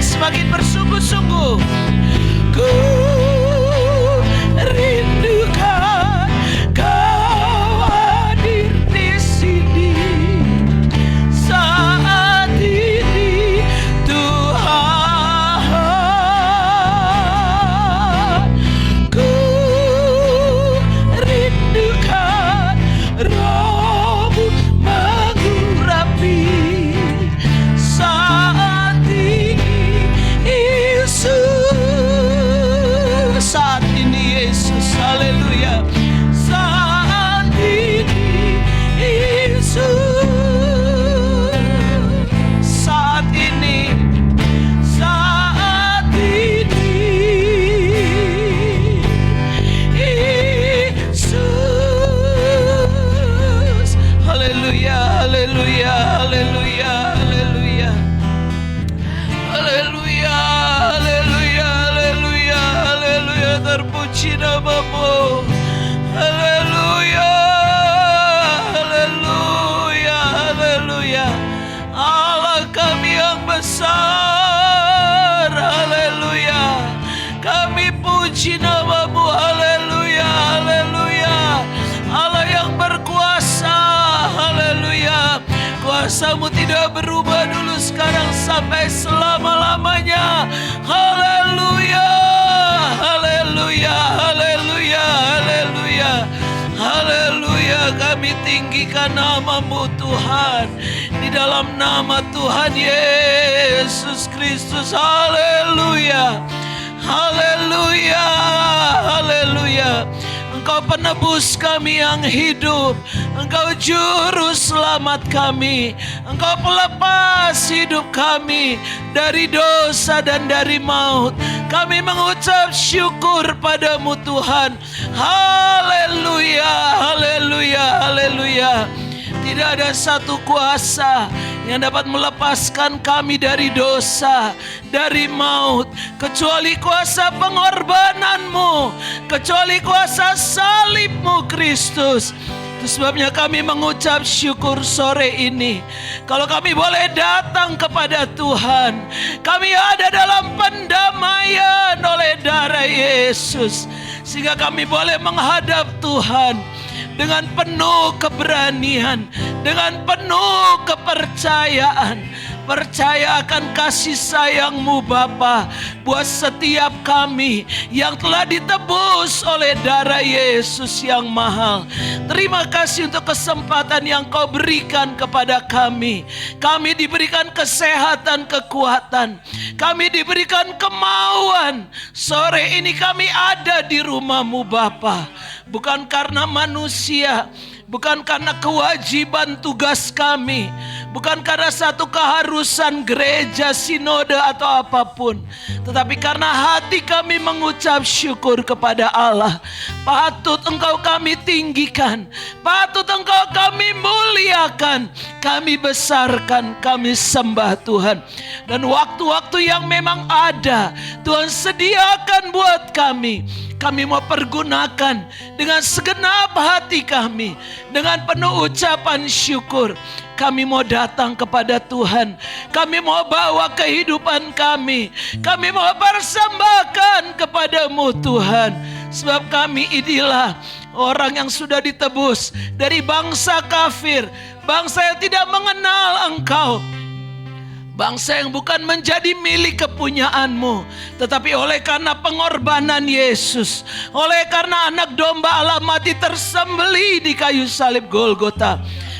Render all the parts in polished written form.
semakin bersungguh-sungguh. Ku rindukan Kau hadir di sini saat ini, Tuhan. Ku rindukan Roh-Mu mengurapi saat ini, Yesus. Saat ini Yesus, haleluya. Saat ini Yesus. Saat ini, saat ini Yesus. Haleluya, haleluya, haleluya, haleluya. Haleluya, haleluya, haleluya, haleluya. Terpuji nama-Mu. Haleluya, haleluya, haleluya. Allah kami yang besar, haleluya. Kami puji nama-Mu, haleluya, haleluya. Allah yang berkuasa, haleluya. Kuasa-Mu tidak berubah dulu, sekarang, sampai selama-lamanya. Haleluya, haleluya, haleluya, haleluya, haleluya. Kami tinggikan nama-Mu Tuhan, di dalam nama Tuhan Yesus Kristus. Haleluya, haleluya, haleluya. Engkau penebus kami yang hidup, Engkau juru selamat kami, Engkau pelepas hidup kami dari dosa dan dari maut. Kami mengucap syukur padamu Tuhan. Haleluya, haleluya, haleluya. Tidak ada satu kuasa yang dapat melepaskan kami dari dosa, dari maut, kecuali kuasa pengorbanan-Mu, kecuali kuasa salib-Mu Kristus. Itu sebabnya kami mengucap syukur sore ini. Kalau kami boleh datang kepada Tuhan, kami ada dalam pendamaian oleh darah Yesus, sehingga kami boleh menghadap Tuhan dengan penuh keberanian, dengan penuh kepercayaan. Percaya akan kasih sayang-Mu Bapa buat setiap kami yang telah ditebus oleh darah Yesus yang mahal. Terima kasih untuk kesempatan yang Kau berikan kepada kami. Kami diberikan kesehatan, kekuatan. Kami diberikan kemauan. Sore ini kami ada di rumah-Mu Bapa. Bukan karena manusia, bukan karena kewajiban tugas kami, bukan karena satu keharusan gereja, sinode atau apapun, tetapi karena hati kami mengucap syukur kepada Allah. Patut Engkau kami tinggikan, patut Engkau kami muliakan, kami besarkan, kami sembah Tuhan. Dan waktu-waktu yang memang ada, Tuhan sediakan buat kami. Kami mau pergunakan dengan segenap hati kami, dengan penuh ucapan syukur. Kami mau datang kepada Tuhan. Kami mau bawa kehidupan kami. Kami mau persembahkan kepada-Mu Tuhan. Sebab kami inilah orang yang sudah ditebus dari bangsa kafir, bangsa yang tidak mengenal Engkau, bangsa yang bukan menjadi milik kepunyaan-Mu, tetapi oleh karena pengorbanan Yesus, oleh karena anak domba Allah mati tersembelih di kayu salib Golgota,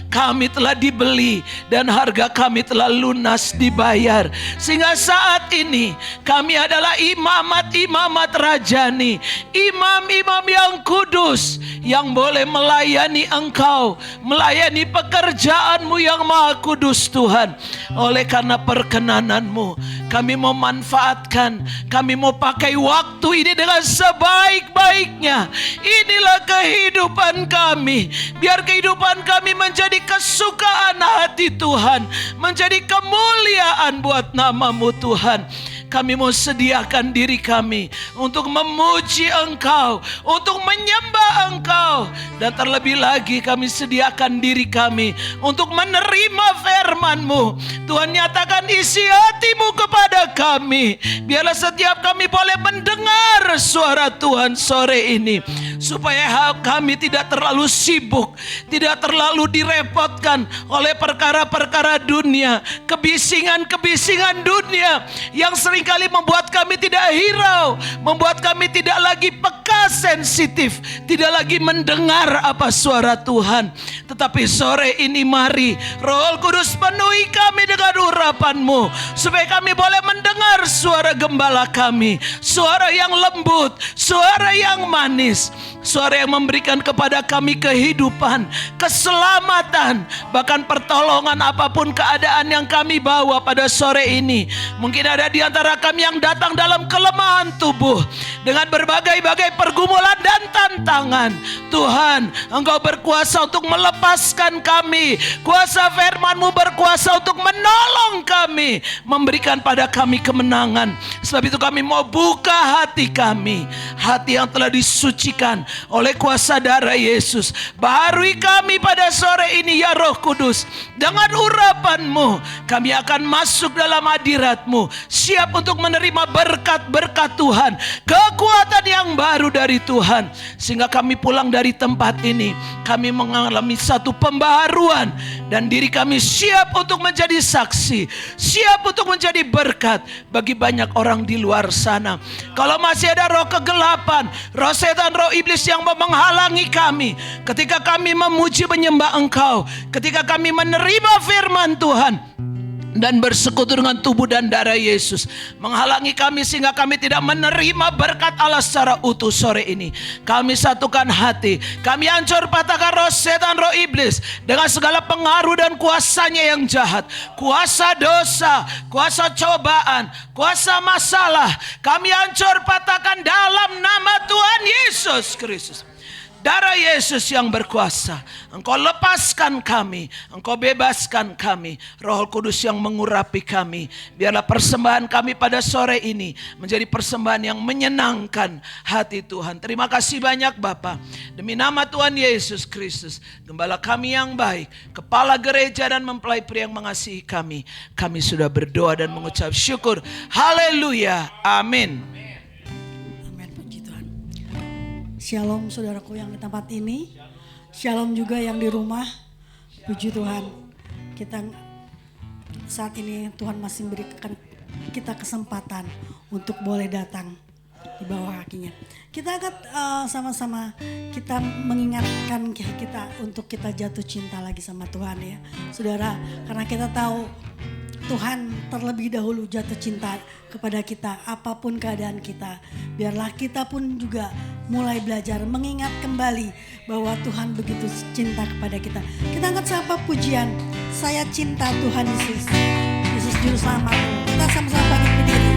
kami telah dibeli dan harga kami telah lunas dibayar. Sehingga saat ini kami adalah imamat-imamat rajani, imam-imam yang kudus, yang boleh melayani Engkau, melayani pekerjaan-Mu yang maha kudus Tuhan. Oleh karena perkenanan-Mu, kami mau manfaatkan, kami mau pakai waktu ini dengan sebaik-baiknya. Inilah kehidupan kami. Biar kehidupan kami menjadi kesukaan hati Tuhan, menjadi kemuliaan buat nama-Mu Tuhan. kami mau sediakan diri kami untuk memuji Engkau, untuk menyembah Engkau. Dan terlebih lagi kami sediakan diri kami untuk menerima firman-Mu. Tuhan, nyatakan isi hati-Mu kepada kami. Biarlah setiap kami boleh mendengar suara Tuhan sore ini, supaya kami tidak terlalu sibuk, tidak terlalu direpotkan oleh perkara-perkara dunia, kebisingan-kebisingan dunia yang seringkali membuat kami tidak hirau, membuat kami tidak lagi peka, sensitif, tidak lagi mendengar apa suara Tuhan. Tetapi sore ini mari Roh Kudus penuhi kami dengan urapan-Mu, supaya kami boleh mendengar suara gembala kami, suara yang lembut, suara yang manis, suara yang memberikan kepada kami kehidupan, keselamatan, bahkan pertolongan apapun keadaan yang kami bawa pada sore ini. Mungkin ada di antara kami yang datang dalam kelemahan tubuh, dengan berbagai-bagai pergumulan dan tantangan. Tuhan, Engkau berkuasa untuk melepaskan kami. Kuasa firman-Mu berkuasa untuk menolong kami, memberikan pada kami kemenangan. Sebab itu kami mau buka hati kami, hati yang telah disucikan oleh kuasa darah Yesus. Baharui kami pada sore ini ya Roh Kudus. Dengan urapan-Mu kami akan masuk dalam hadirat-Mu, siap untuk menerima berkat-berkat Tuhan, kekuatan yang baru dari Tuhan. Sehingga kami pulang dari tempat ini, kami mengalami satu pembaharuan, dan diri kami siap untuk menjadi saksi, siap untuk menjadi berkat bagi banyak orang di luar sana. Kalau masih ada roh kegelapan, roh setan, roh iblis yang menghalangi kami ketika kami memuji menyembah Engkau, ketika kami menerima firman Tuhan dan bersekutu dengan tubuh dan darah Yesus, menghalangi kami sehingga kami tidak menerima berkat Allah secara utuh sore ini, kami satukan hati, kami hancur patahkan roh setan, roh iblis dengan segala pengaruh dan kuasanya yang jahat, kuasa dosa, kuasa cobaan, kuasa masalah, kami hancur patahkan dalam nama Tuhan Yesus Kristus. Darah Yesus yang berkuasa, Engkau lepaskan kami, Engkau bebaskan kami. Roh Kudus yang mengurapi kami, biarlah persembahan kami pada sore ini menjadi persembahan yang menyenangkan hati Tuhan. Terima kasih banyak Bapa, demi nama Tuhan Yesus Kristus, Gembala kami yang baik, Kepala gereja dan mempelai pria yang mengasihi kami, kami sudah berdoa dan mengucap syukur. Haleluya, amin. Shalom saudaraku yang di tempat ini, shalom juga yang di rumah. Puji Tuhan, kita saat ini Tuhan masih memberikan kita kesempatan untuk boleh datang di bawah kakinya. Kita akan sama-sama kita mengingatkan kita untuk kita jatuh cinta lagi sama Tuhan ya saudara, karena kita tahu Tuhan terlebih dahulu jatuh cinta kepada kita apapun keadaan kita. Biarlah kita pun juga mulai belajar mengingat kembali bahwa Tuhan begitu cinta kepada kita. Kita angkat sapa pujian, saya cinta Tuhan Yesus, Yesus Juru Selamatku. Kita sama-sama bangkit berdiri.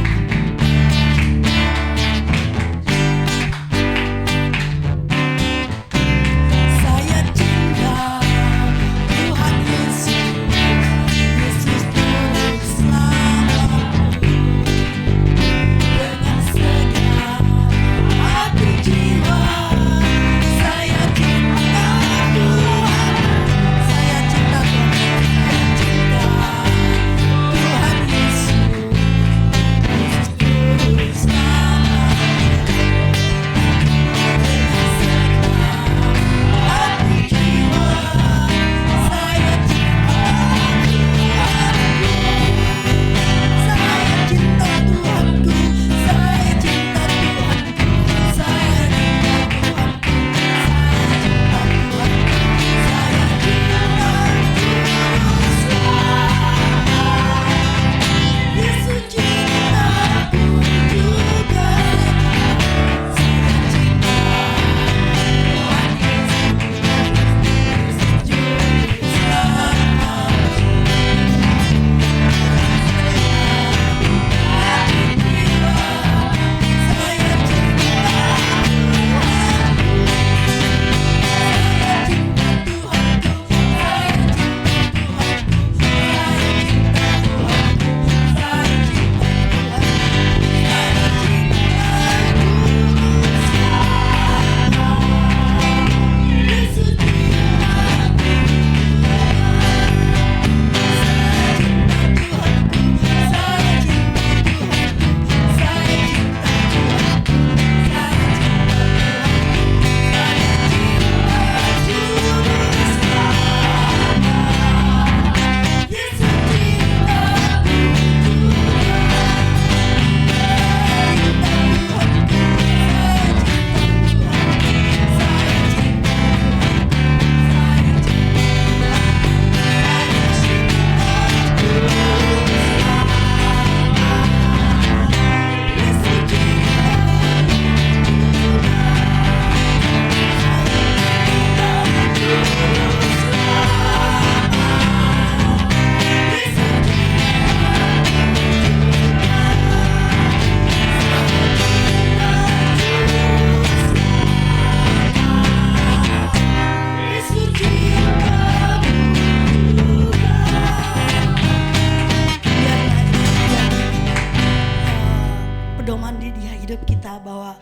bahwa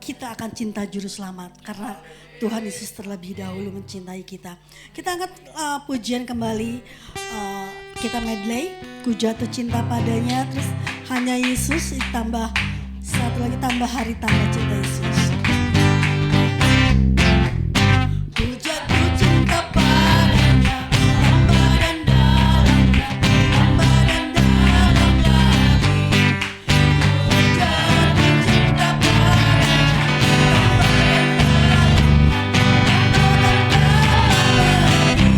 kita akan cinta juru selamat karena Tuhan Yesus terlebih dahulu mencintai kita. Kita angkat pujian kembali, kita medley, ku jatuh cinta padanya, terus hanya Yesus, ditambah satu lagi, tambah hari tambah cinta Yesus. Ku jatuh cinta padanya, tambah dan dalamnya, tambah dan dalam lagi. Ku jatuh cinta padanya, tambah dan dalam lagi.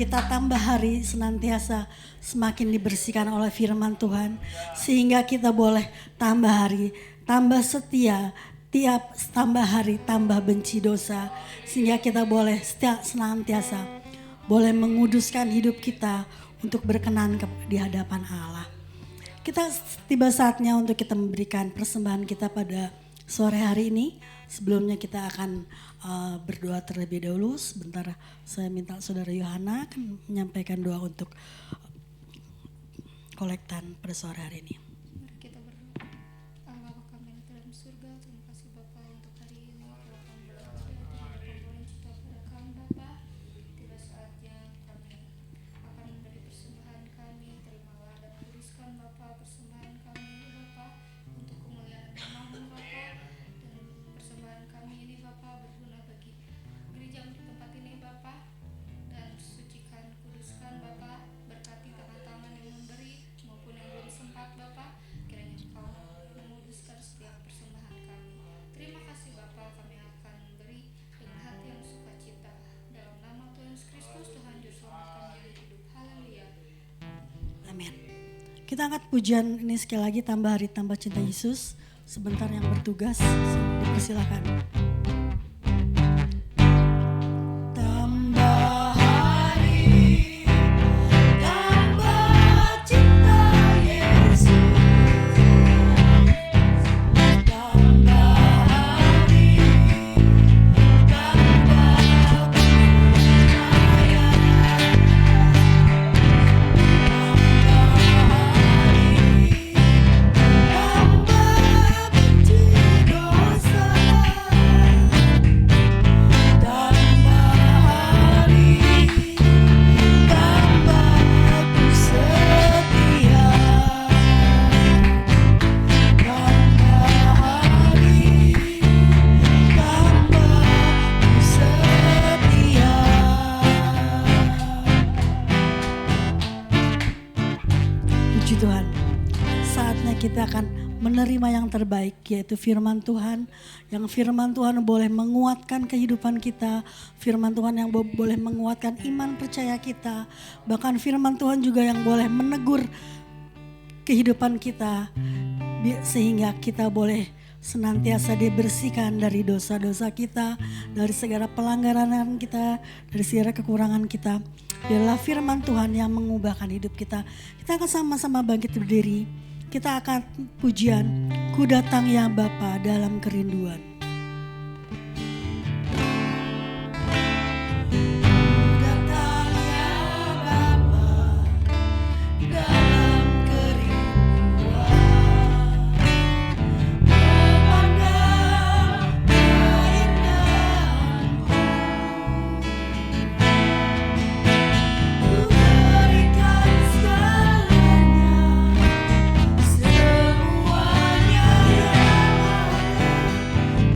kita tambah hari senantiasa semakin dibersihkan oleh firman Tuhan. Sehingga kita boleh tambah hari, tambah setia, tiap tambah hari tambah benci dosa. Sehingga kita boleh senantiasa boleh menguduskan hidup kita untuk berkenan di hadapan Allah. Kita tiba saatnya untuk kita memberikan persembahan kita pada sore hari ini. Sebelumnya kita akan berdoa terlebih dahulu. Sebentar saya minta saudara Yohana akan menyampaikan doa untuk kolektan pada sore hari ini. Mari kita berdoa. Allah Bapa kami yang dalam surga, terima kasih Bapa untuk hari ini. Kau akan belajar pembuatan cita pada kami Bapa. Tiba saatnya kami akan memberi persembahan kami. Terimalah dan kuduskan Bapa persembahan kami Bapa untuk kemuliaan nama-Mu Bapa. Dan persembahan kami ini Bapa berguna bagi gereja di tempat ini Bapa. Dan sucikan, kuduskan Bapa. Berkati tangan-tangan yang memberi maupun yang belum sempat Bapa, kiranya Engkau menguduskan setiap persembahan kami. Terima kasih Bapa, kami akan memberi dengan hati yang sukacita. Dalam nama Tuhan Yesus Kristus, Tuhan Juru Selamat kami yang hidup. Haleluya. Amin. Kita angkat pujian ini sekali lagi, tambah hari tambah cinta Yesus. Sebentar yang bertugas dipersilakan. Tuhan, saatnya kita akan menerima yang terbaik, yaitu firman Tuhan. Yang firman Tuhan boleh menguatkan kehidupan kita, firman Tuhan yang boleh menguatkan iman percaya kita. Bahkan firman Tuhan juga yang boleh menegur kehidupan kita, sehingga kita boleh senantiasa dibersihkan dari dosa-dosa kita, dari segala pelanggaran kita, dari segala kekurangan kita. Biarlah firman Tuhan yang mengubahkan hidup kita. Kita akan sama-sama bangkit berdiri. Kita akan pujian, Ku datang ya Bapa dalam kerinduan. Semuanya yang ada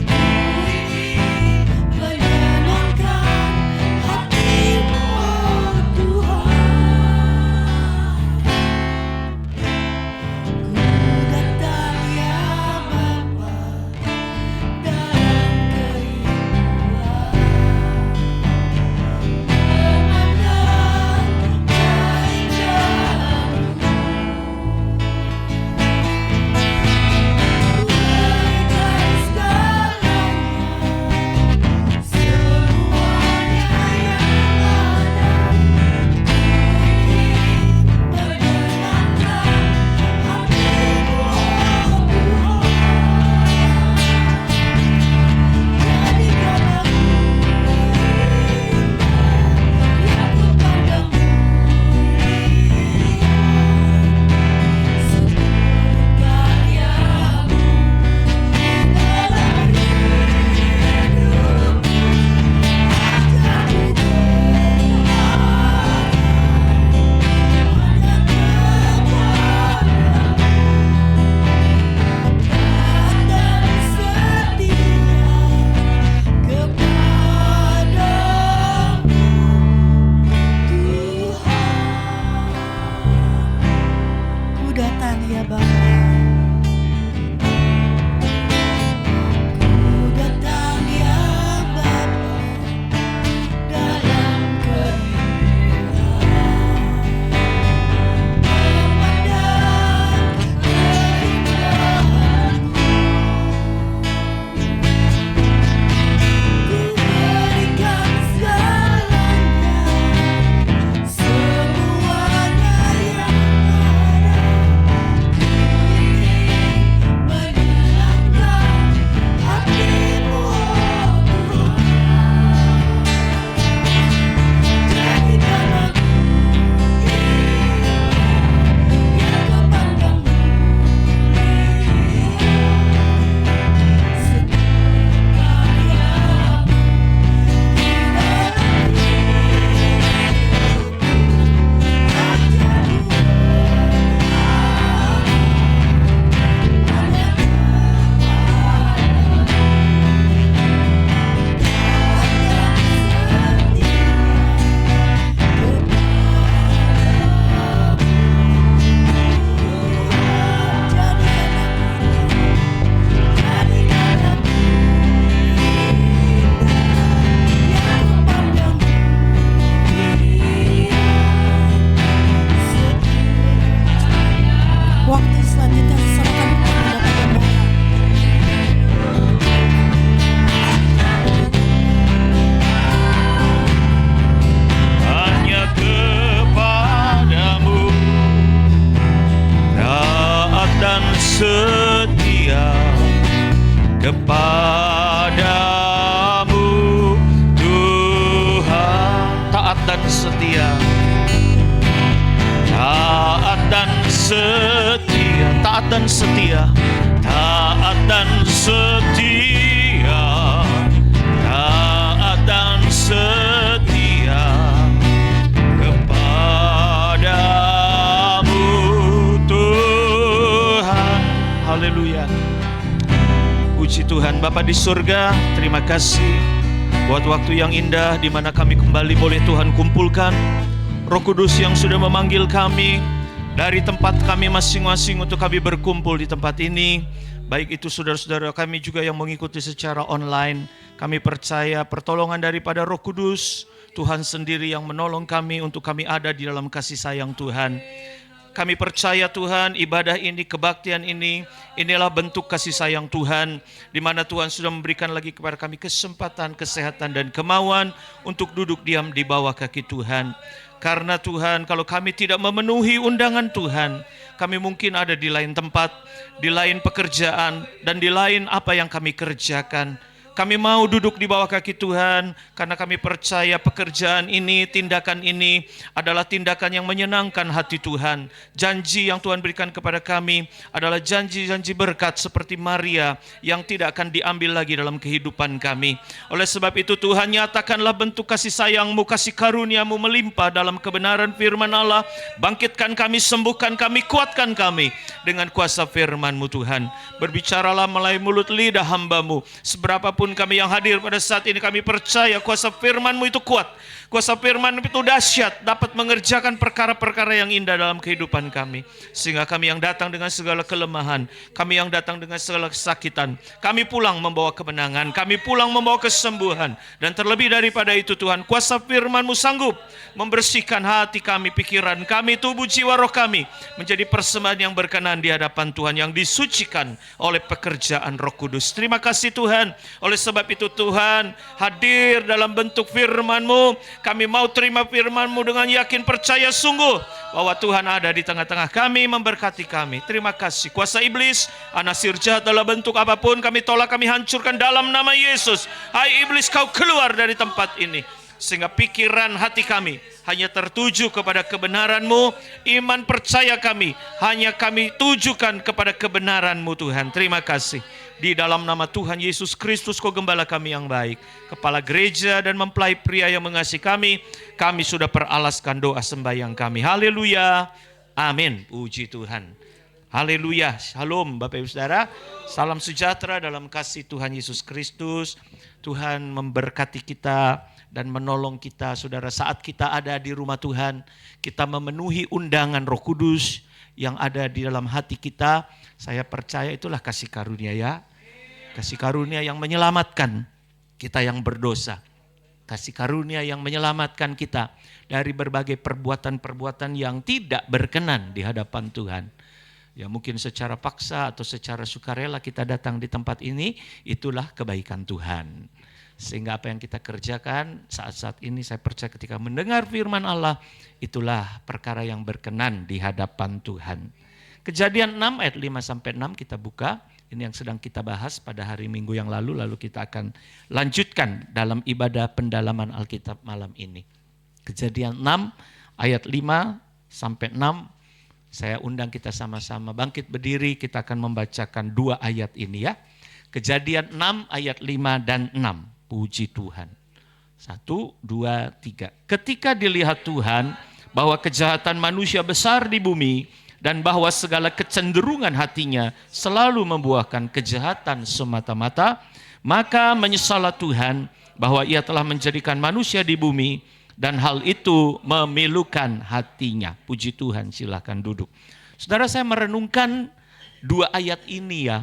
setia. Taat dan setia, taat dan setia, taat dan setia, taat dan setia kepadamu Tuhan. Haleluya. Puji Tuhan. Bapa di surga, terima kasih buat waktu yang indah di mana kami kembali boleh Tuhan kumpulkan. Roh Kudus yang sudah memanggil kami dari tempat kami masing-masing untuk kami berkumpul di tempat ini. Baik itu saudara-saudara kami juga yang mengikuti secara online. Kami percaya pertolongan daripada Roh Kudus, Tuhan sendiri yang menolong kami untuk kami ada di dalam kasih sayang Tuhan. Kami percaya Tuhan, ibadah ini, kebaktian ini, inilah bentuk kasih sayang Tuhan, di mana Tuhan sudah memberikan lagi kepada kami kesempatan, kesehatan, dan kemauan untuk duduk diam di bawah kaki Tuhan. Karena Tuhan, kalau kami tidak memenuhi undangan Tuhan, kami mungkin ada di lain tempat, di lain pekerjaan, dan di lain apa yang kami kerjakan. Kami mau duduk di bawah kaki Tuhan karena kami percaya pekerjaan ini, tindakan ini adalah tindakan yang menyenangkan hati Tuhan. Janji yang Tuhan berikan kepada kami adalah janji-janji berkat seperti Maria yang tidak akan diambil lagi dalam kehidupan kami. Oleh sebab itu Tuhan, nyatakanlah bentuk kasih sayang-Mu, kasih karunia-Mu melimpah dalam kebenaran firman Allah. Bangkitkan kami, sembuhkan kami, kuatkan kami dengan kuasa firman-Mu Tuhan. Berbicaralah melalui mulut lidah hamba-Mu. Seberapapun kami yang hadir pada saat ini, kami percaya kuasa firman-Mu itu kuat. Kuasa firman-Mu itu dahsyat, dapat mengerjakan perkara-perkara yang indah dalam kehidupan kami. Sehingga kami yang datang dengan segala kelemahan, kami yang datang dengan segala kesakitan, kami pulang membawa kemenangan, kami pulang membawa kesembuhan. Dan terlebih daripada itu Tuhan, kuasa firman-Mu sanggup membersihkan hati kami, pikiran kami, tubuh, jiwa, roh kami menjadi persembahan yang berkenan di hadapan Tuhan, yang disucikan oleh pekerjaan Roh Kudus. Terima kasih Tuhan. Oleh sebab itu Tuhan, hadir dalam bentuk firman-Mu. Kami mau terima firman-Mu dengan yakin, percaya sungguh bahwa Tuhan ada di tengah-tengah kami, memberkati kami. Terima kasih. Kuasa iblis, anasir jahat dalam bentuk apapun, kami tolak, kami hancurkan dalam nama Yesus. Hai iblis, kau keluar dari tempat ini. Sehingga pikiran hati kami hanya tertuju kepada kebenaran-Mu. Iman percaya kami hanya kami tujukan kepada kebenaran-Mu Tuhan. Terima kasih. Di dalam nama Tuhan Yesus Kristus, Kau Gembala kami yang baik, Kepala Gereja dan mempelai pria yang mengasihi kami sudah peralaskan doa sembahyang kami. Haleluya. Amin. Puji Tuhan. Haleluya. Shalom Bapak Ibu Saudara. Salam sejahtera dalam kasih Tuhan Yesus Kristus. Tuhan memberkati kita dan menolong kita saudara saat kita ada di rumah Tuhan. Kita memenuhi undangan Roh Kudus yang ada di dalam hati kita. Saya percaya itulah kasih karunia ya. Kasih karunia yang menyelamatkan kita yang berdosa. Kasih karunia yang menyelamatkan kita dari berbagai perbuatan-perbuatan yang tidak berkenan di hadapan Tuhan. Ya mungkin secara paksa atau secara sukarela kita datang di tempat ini, itulah kebaikan Tuhan. Sehingga apa yang kita kerjakan saat-saat ini saya percaya ketika mendengar firman Allah, itulah perkara yang berkenan di hadapan Tuhan. Kejadian 6 ayat 5-6 kita buka. Ini yang sedang kita bahas pada hari Minggu yang lalu kita akan lanjutkan dalam ibadah pendalaman Alkitab malam ini. Kejadian 6 ayat 5-6, saya undang kita sama-sama bangkit berdiri, kita akan membacakan 2 ayat ini ya. Kejadian 6 ayat 5 dan 6, puji Tuhan. 1, 2, 3. Ketika dilihat Tuhan bahwa kejahatan manusia besar di bumi, dan bahwa segala kecenderungan hatinya selalu membuahkan kejahatan semata-mata, maka menyesallah Tuhan bahwa ia telah menjadikan manusia di bumi dan hal itu memilukan hatinya. Puji Tuhan, silakan duduk. Saudara, saya merenungkan 2 ayat ini ya,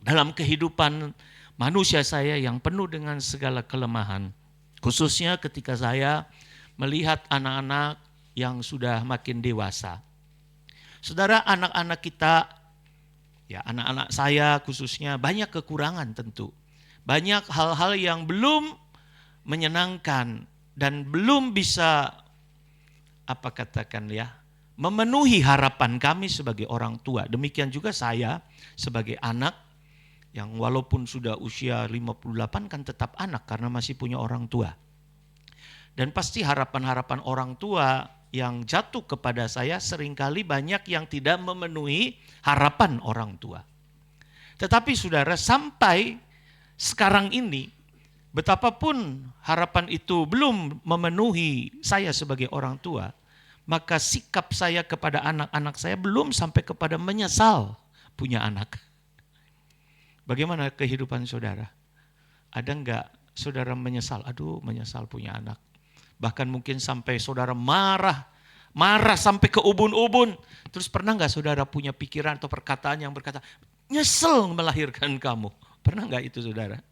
dalam kehidupan manusia saya yang penuh dengan segala kelemahan. Khususnya ketika saya melihat anak-anak yang sudah makin dewasa. Saudara, anak-anak kita, ya anak-anak saya khususnya banyak kekurangan tentu. Banyak hal-hal yang belum menyenangkan dan belum bisa memenuhi harapan kami sebagai orang tua. Demikian juga saya sebagai anak yang walaupun sudah usia 58 kan tetap anak karena masih punya orang tua. Dan pasti harapan-harapan orang tua yang jatuh kepada saya seringkali banyak yang tidak memenuhi harapan orang tua. Tetapi saudara, sampai sekarang ini, betapapun harapan itu belum memenuhi saya sebagai orang tua, maka sikap saya kepada anak-anak saya belum sampai kepada menyesal punya anak. Bagaimana kehidupan saudara? Ada enggak saudara menyesal? Aduh, menyesal punya anak. Bahkan mungkin sampai saudara marah sampai ke ubun-ubun. Terus pernah enggak saudara punya pikiran atau perkataan yang berkata, nyesel melahirkan kamu? Pernah enggak itu saudara?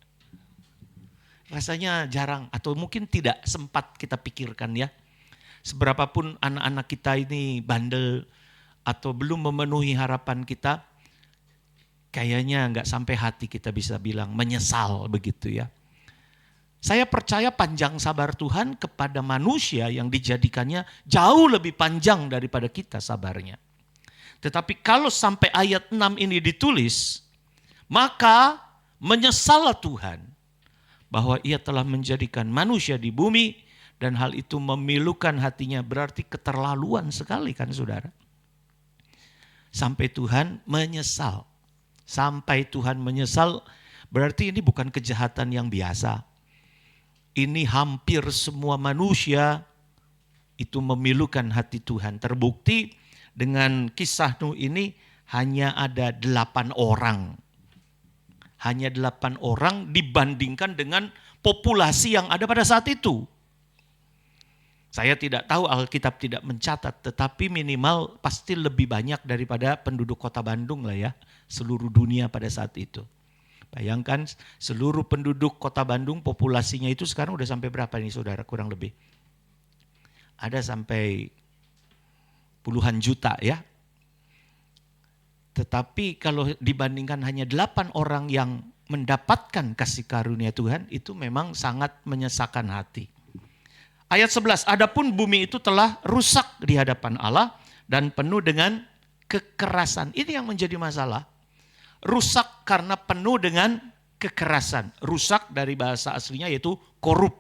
Rasanya jarang atau mungkin tidak sempat kita pikirkan ya. Seberapapun anak-anak kita ini bandel atau belum memenuhi harapan kita, kayaknya enggak sampai hati kita bisa bilang menyesal begitu ya. Saya percaya panjang sabar Tuhan kepada manusia yang dijadikannya jauh lebih panjang daripada kita sabarnya. Tetapi kalau sampai ayat 6 ini ditulis, maka menyesallah Tuhan bahwa ia telah menjadikan manusia di bumi dan hal itu memilukan hatinya. Berarti keterlaluan sekali kan saudara. Sampai Tuhan menyesal. Sampai Tuhan menyesal berarti ini bukan kejahatan yang biasa. Ini hampir semua manusia itu memilukan hati Tuhan. Terbukti dengan kisah Nuh ini hanya ada 8 orang. Hanya 8 orang dibandingkan dengan populasi yang ada pada saat itu. Saya tidak tahu, Alkitab tidak mencatat, tetapi minimal pasti lebih banyak daripada penduduk kota Bandung lah ya. Seluruh dunia pada saat itu. Bayangkan seluruh penduduk kota Bandung populasinya itu sekarang udah sampai berapa nih saudara kurang lebih? Ada sampai puluhan juta ya. Tetapi kalau dibandingkan hanya 8 orang yang mendapatkan kasih karunia Tuhan, itu memang sangat menyesakan hati. Ayat 11, adapun bumi itu telah rusak di hadapan Allah dan penuh dengan kekerasan. Ini yang menjadi masalah. Rusak karena penuh dengan kekerasan. Rusak dari bahasa aslinya yaitu korup.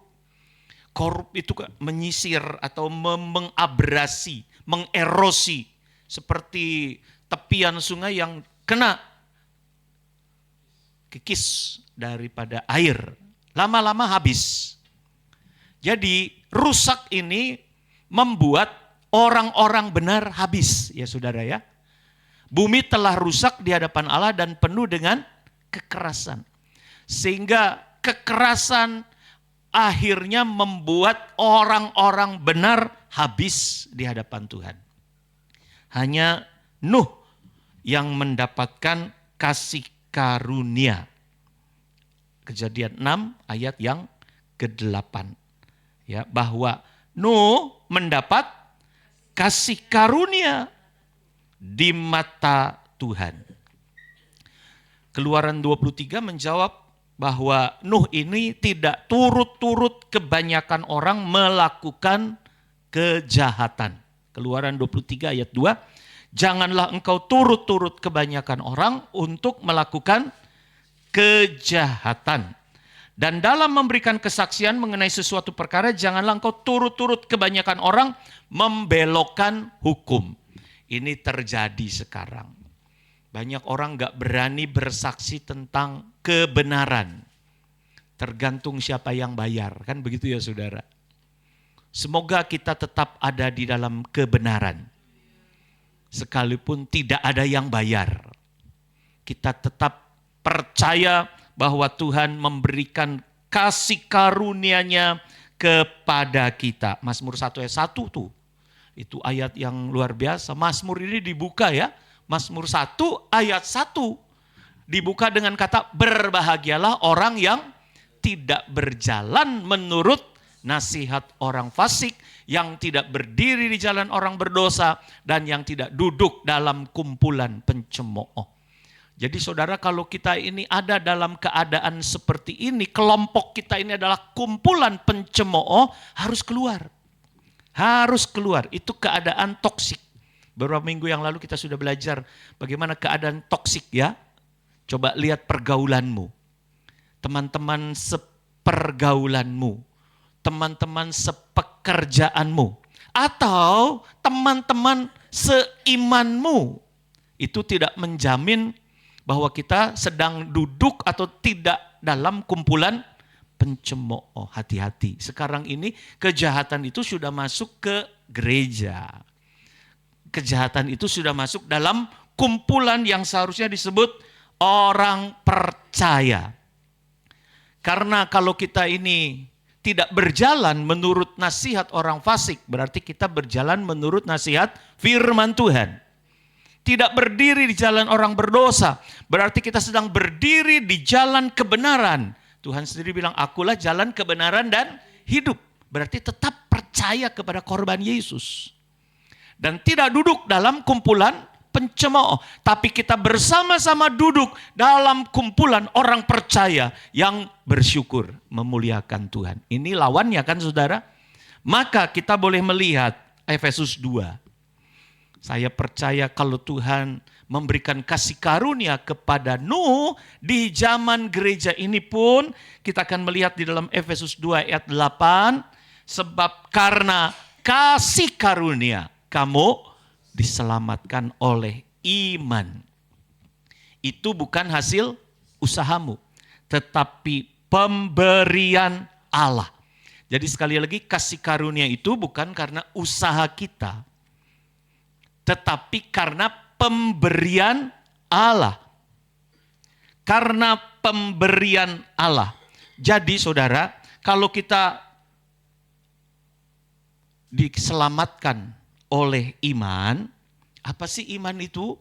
Korup itu menyisir atau mengabrasi, mengerosi. Seperti tepian sungai yang kena kikis daripada air. Lama-lama habis. Jadi rusak ini membuat orang-orang benar habis ya saudara ya. Bumi telah rusak di hadapan Allah dan penuh dengan kekerasan. Sehingga kekerasan akhirnya membuat orang-orang benar habis di hadapan Tuhan. Hanya Nuh yang mendapatkan kasih karunia. Kejadian 6 ayat yang ke-8. Ya, bahwa Nuh mendapat kasih karunia di mata Tuhan. Keluaran 23 menjawab bahwa Nuh ini tidak turut-turut kebanyakan orang melakukan kejahatan. Keluaran 23 ayat 2, janganlah engkau turut-turut kebanyakan orang untuk melakukan kejahatan. Dan dalam memberikan kesaksian mengenai sesuatu perkara, janganlah engkau turut-turut kebanyakan orang membelokkan hukum. Ini terjadi sekarang. Banyak orang gak berani bersaksi tentang kebenaran. Tergantung siapa yang bayar. Kan begitu ya saudara. Semoga kita tetap ada di dalam kebenaran. Sekalipun tidak ada yang bayar. Kita tetap percaya bahwa Tuhan memberikan kasih karunia-Nya kepada kita. Mazmur 1 ayat 1 tuh. Itu ayat yang luar biasa. Mazmur ini dibuka ya. Mazmur 1 ayat 1. Dibuka dengan kata berbahagialah orang yang tidak berjalan menurut nasihat orang fasik, yang tidak berdiri di jalan orang berdosa, dan yang tidak duduk dalam kumpulan pencemooh. Jadi saudara, kalau kita ini ada dalam keadaan seperti ini, kelompok kita ini adalah kumpulan pencemooh, harus keluar. Harus keluar, itu keadaan toksik. Beberapa minggu yang lalu kita sudah belajar bagaimana keadaan toksik ya. Coba lihat pergaulanmu. Teman-teman sepergaulanmu. teman-teman sepekerjaanmu, atau teman-teman seimanmu. Itu tidak menjamin bahwa kita sedang duduk atau tidak dalam kumpulan pencemooh. Hati-hati. Sekarang ini kejahatan itu sudah masuk ke gereja. Kejahatan itu sudah masuk dalam kumpulan yang seharusnya disebut orang percaya. Karena kalau kita ini tidak berjalan menurut nasihat orang fasik, berarti kita berjalan menurut nasihat firman Tuhan. Tidak berdiri di jalan orang berdosa, berarti kita sedang berdiri di jalan kebenaran. Tuhan sendiri bilang, akulah jalan kebenaran dan hidup. Berarti tetap percaya kepada korban Yesus. Dan tidak duduk dalam kumpulan pencemooh. Tapi kita bersama-sama duduk dalam kumpulan orang percaya yang bersyukur, memuliakan Tuhan. Ini lawannya kan saudara? Maka kita boleh melihat Efesus 2. Saya percaya kalau Tuhan memberikan kasih karunia kepada Nuh di zaman gereja ini pun, kita akan melihat di dalam Efesus 2 ayat 8, sebab karena kasih karunia kamu diselamatkan oleh iman. Itu bukan hasil usahamu, tetapi pemberian Allah. Jadi sekali lagi, kasih karunia itu bukan karena usaha kita, tetapi karena pemberian Allah. Karena pemberian Allah. Jadi saudara, kalau kita diselamatkan oleh iman, apa sih iman itu?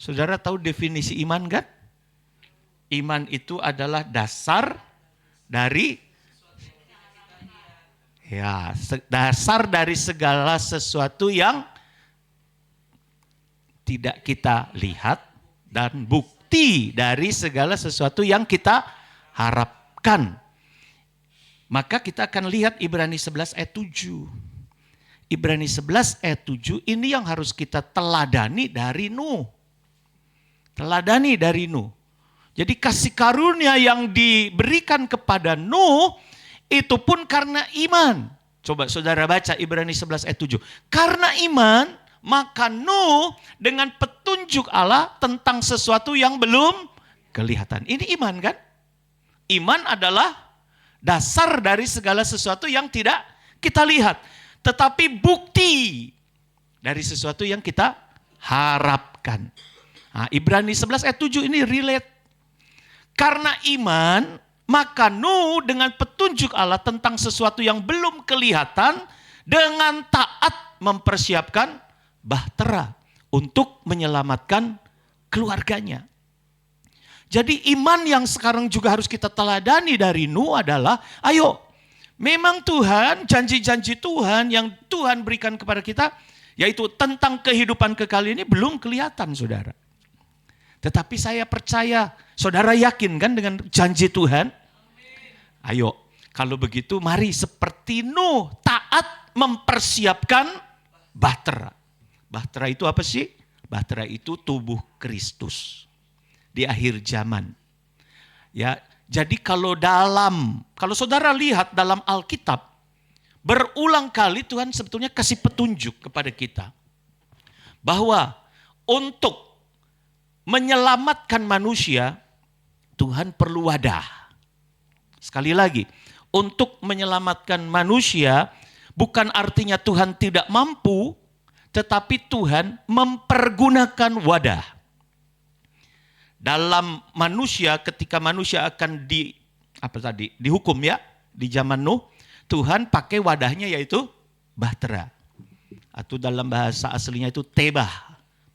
Saudara tahu definisi iman kan? Iman itu adalah dasar dari dasar dari segala sesuatu yang tidak kita lihat dan bukti dari segala sesuatu yang kita harapkan. Maka kita akan lihat Ibrani 11 ayat 7. Ibrani 11 ayat 7 ini yang harus kita teladani dari Nuh. Teladani dari Nuh. Jadi kasih karunia yang diberikan kepada Nuh itu pun karena iman. Coba saudara baca Ibrani 11 ayat 7. Karena iman, maka Nuh dengan petunjuk Allah tentang sesuatu yang belum kelihatan. Ini iman kan? Iman adalah dasar dari segala sesuatu yang tidak kita lihat. Tetapi bukti dari sesuatu yang kita harapkan. Nah, Ibrani 11 ayat 7 ini relate. Karena iman, maka Nuh dengan petunjuk Allah tentang sesuatu yang belum kelihatan, dengan taat mempersiapkan bahtera untuk menyelamatkan keluarganya. Jadi iman yang sekarang juga harus kita teladani dari Nuh adalah, ayo, memang Tuhan, janji-janji Tuhan yang Tuhan berikan kepada kita, yaitu tentang kehidupan kekal ini belum kelihatan saudara. Tetapi saya percaya, saudara yakin kan dengan janji Tuhan? Ayo, kalau begitu mari seperti Nuh taat mempersiapkan bahtera. Bahtera itu apa sih? Bahtera itu tubuh Kristus di akhir zaman. Ya, jadi kalau saudara lihat dalam Alkitab, berulang kali Tuhan sebetulnya kasih petunjuk kepada kita bahwa untuk menyelamatkan manusia, Tuhan perlu wadah. Sekali lagi, untuk menyelamatkan manusia bukan artinya Tuhan tidak mampu, tetapi Tuhan mempergunakan wadah. Dalam manusia, ketika manusia akan dihukum ya, di zaman Nuh, Tuhan pakai wadahnya yaitu bahtera. Atau dalam bahasa aslinya itu tebah,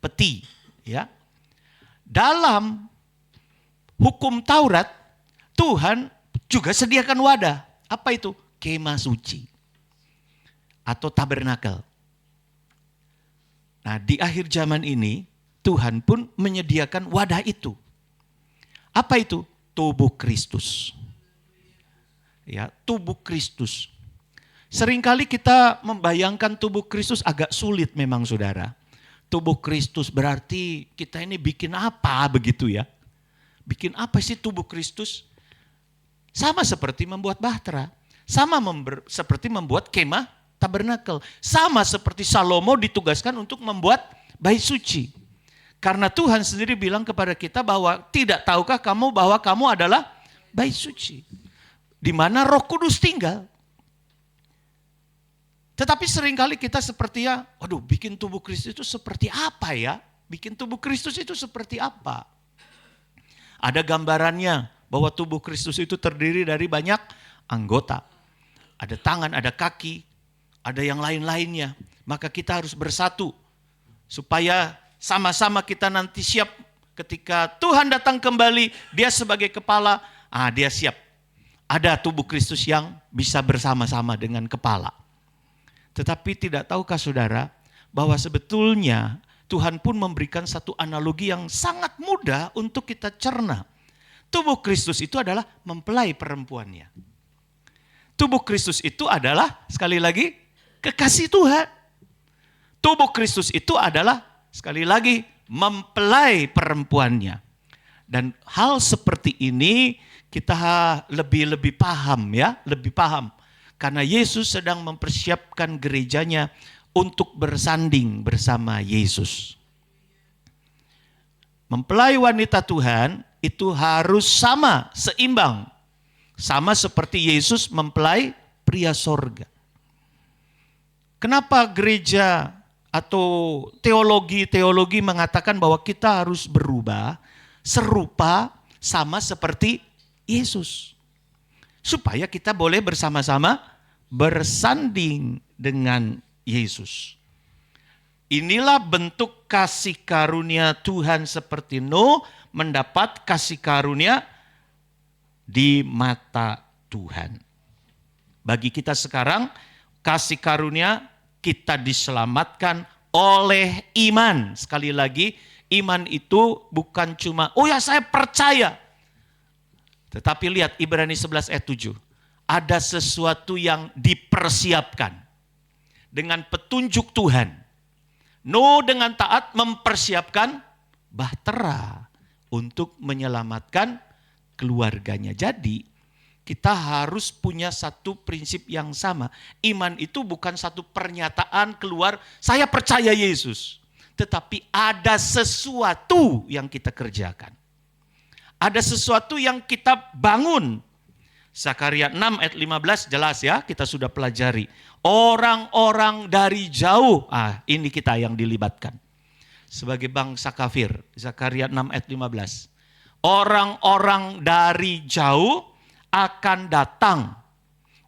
peti. Ya. Dalam hukum Taurat, Tuhan juga sediakan wadah. Apa itu? Kemah suci. Atau tabernakel. Nah, di akhir zaman ini, Tuhan pun menyediakan wadah itu. Apa itu? Tubuh Kristus. Ya, tubuh Kristus. Seringkali kita membayangkan tubuh Kristus agak sulit memang saudara. Tubuh Kristus berarti kita ini bikin apa begitu ya? Bikin apa sih tubuh Kristus? Sama seperti membuat bahtera. Sama seperti membuat kemah tabernakel. Sama seperti Salomo ditugaskan untuk membuat bait suci. Karena Tuhan sendiri bilang kepada kita bahwa tidak tahukah kamu bahwa kamu adalah bait suci. Di mana Roh Kudus tinggal. Tetapi seringkali kita seperti ya, waduh bikin tubuh Kristus itu seperti apa ya? Bikin tubuh Kristus itu seperti apa? Ada gambarannya bahwa tubuh Kristus itu terdiri dari banyak anggota. Ada tangan, ada kaki, ada yang lain-lainnya. Maka kita harus bersatu supaya sama-sama kita nanti siap ketika Tuhan datang kembali, dia sebagai kepala, dia siap. Ada tubuh Kristus yang bisa bersama-sama dengan kepala. Tetapi tidak tahukah saudara bahwa sebetulnya Tuhan pun memberikan satu analogi yang sangat mudah untuk kita cerna. Tubuh Kristus itu adalah mempelai perempuannya. Tubuh Kristus itu adalah, sekali lagi, kekasih Tuhan. Tubuh Kristus itu adalah, sekali lagi, mempelai perempuannya. Dan hal seperti ini kita lebih paham ya, lebih paham. Karena Yesus sedang mempersiapkan gerejanya untuk bersanding bersama Yesus. Mempelai wanita Tuhan itu harus sama, seimbang. Sama seperti Yesus mempelai pria sorga. Kenapa gereja atau teologi mengatakan bahwa kita harus berubah serupa sama seperti Yesus. Supaya kita boleh bersama-sama bersanding dengan Yesus. Inilah bentuk kasih karunia Tuhan seperti Nuh mendapat kasih karunia di mata Tuhan. Bagi kita sekarang, kasih karunia kita diselamatkan oleh iman. Sekali lagi, iman itu bukan cuma, oh ya saya percaya. Tetapi lihat Ibrani 11 ayat 7. Ada sesuatu yang dipersiapkan. Dengan petunjuk Tuhan. Nuh dengan taat mempersiapkan bahtera untuk menyelamatkan keluarganya. Jadi kita harus punya satu prinsip yang sama. Iman itu bukan satu pernyataan keluar, saya percaya Yesus. Tetapi ada sesuatu yang kita kerjakan. Ada sesuatu yang kita bangun. Zakaria 6 ayat 15 jelas ya, kita sudah pelajari. Orang-orang dari jauh, ini kita yang dilibatkan. Sebagai bangsa kafir, Zakaria 6 ayat 15. Orang-orang dari jauh akan datang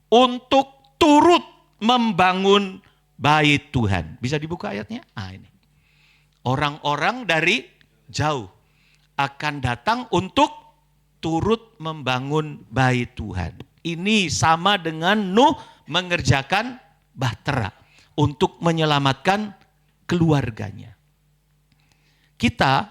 untuk turut membangun bait Tuhan. Bisa dibuka ayatnya? Ini. Orang-orang dari jauh akan datang untuk turut membangun bait Tuhan. Ini sama dengan Nuh mengerjakan bahtera untuk menyelamatkan keluarganya. Kita,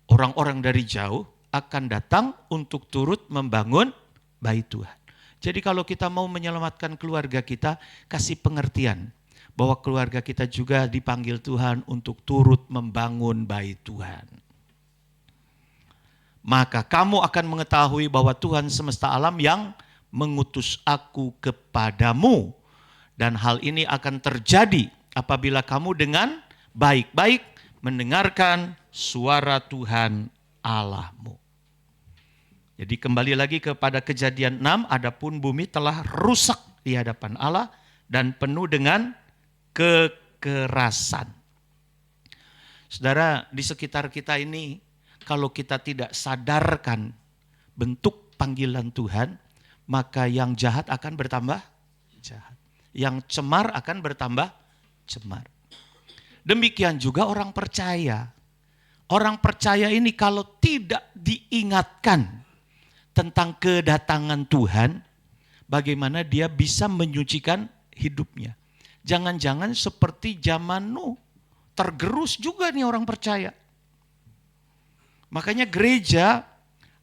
orang-orang dari jauh, akan datang untuk turut membangun bait Tuhan. Jadi kalau kita mau menyelamatkan keluarga kita, kasih pengertian bahwa keluarga kita juga dipanggil Tuhan untuk turut membangun bait Tuhan. Maka kamu akan mengetahui bahwa Tuhan semesta alam yang mengutus aku kepadamu. Dan hal ini akan terjadi apabila kamu dengan baik-baik mendengarkan suara Tuhan Allahmu. Jadi kembali lagi kepada Kejadian 6, adapun bumi telah rusak di hadapan Allah dan penuh dengan kekerasan. Saudara, di sekitar kita ini, kalau kita tidak sadarkan bentuk panggilan Tuhan, maka yang jahat akan bertambah jahat. Yang cemar akan bertambah cemar. Demikian juga orang percaya. Orang percaya ini kalau tidak diingatkan tentang kedatangan Tuhan, bagaimana dia bisa menyucikan hidupnya. Jangan-jangan seperti zaman Nuh, tergerus juga nih orang percaya. Makanya gereja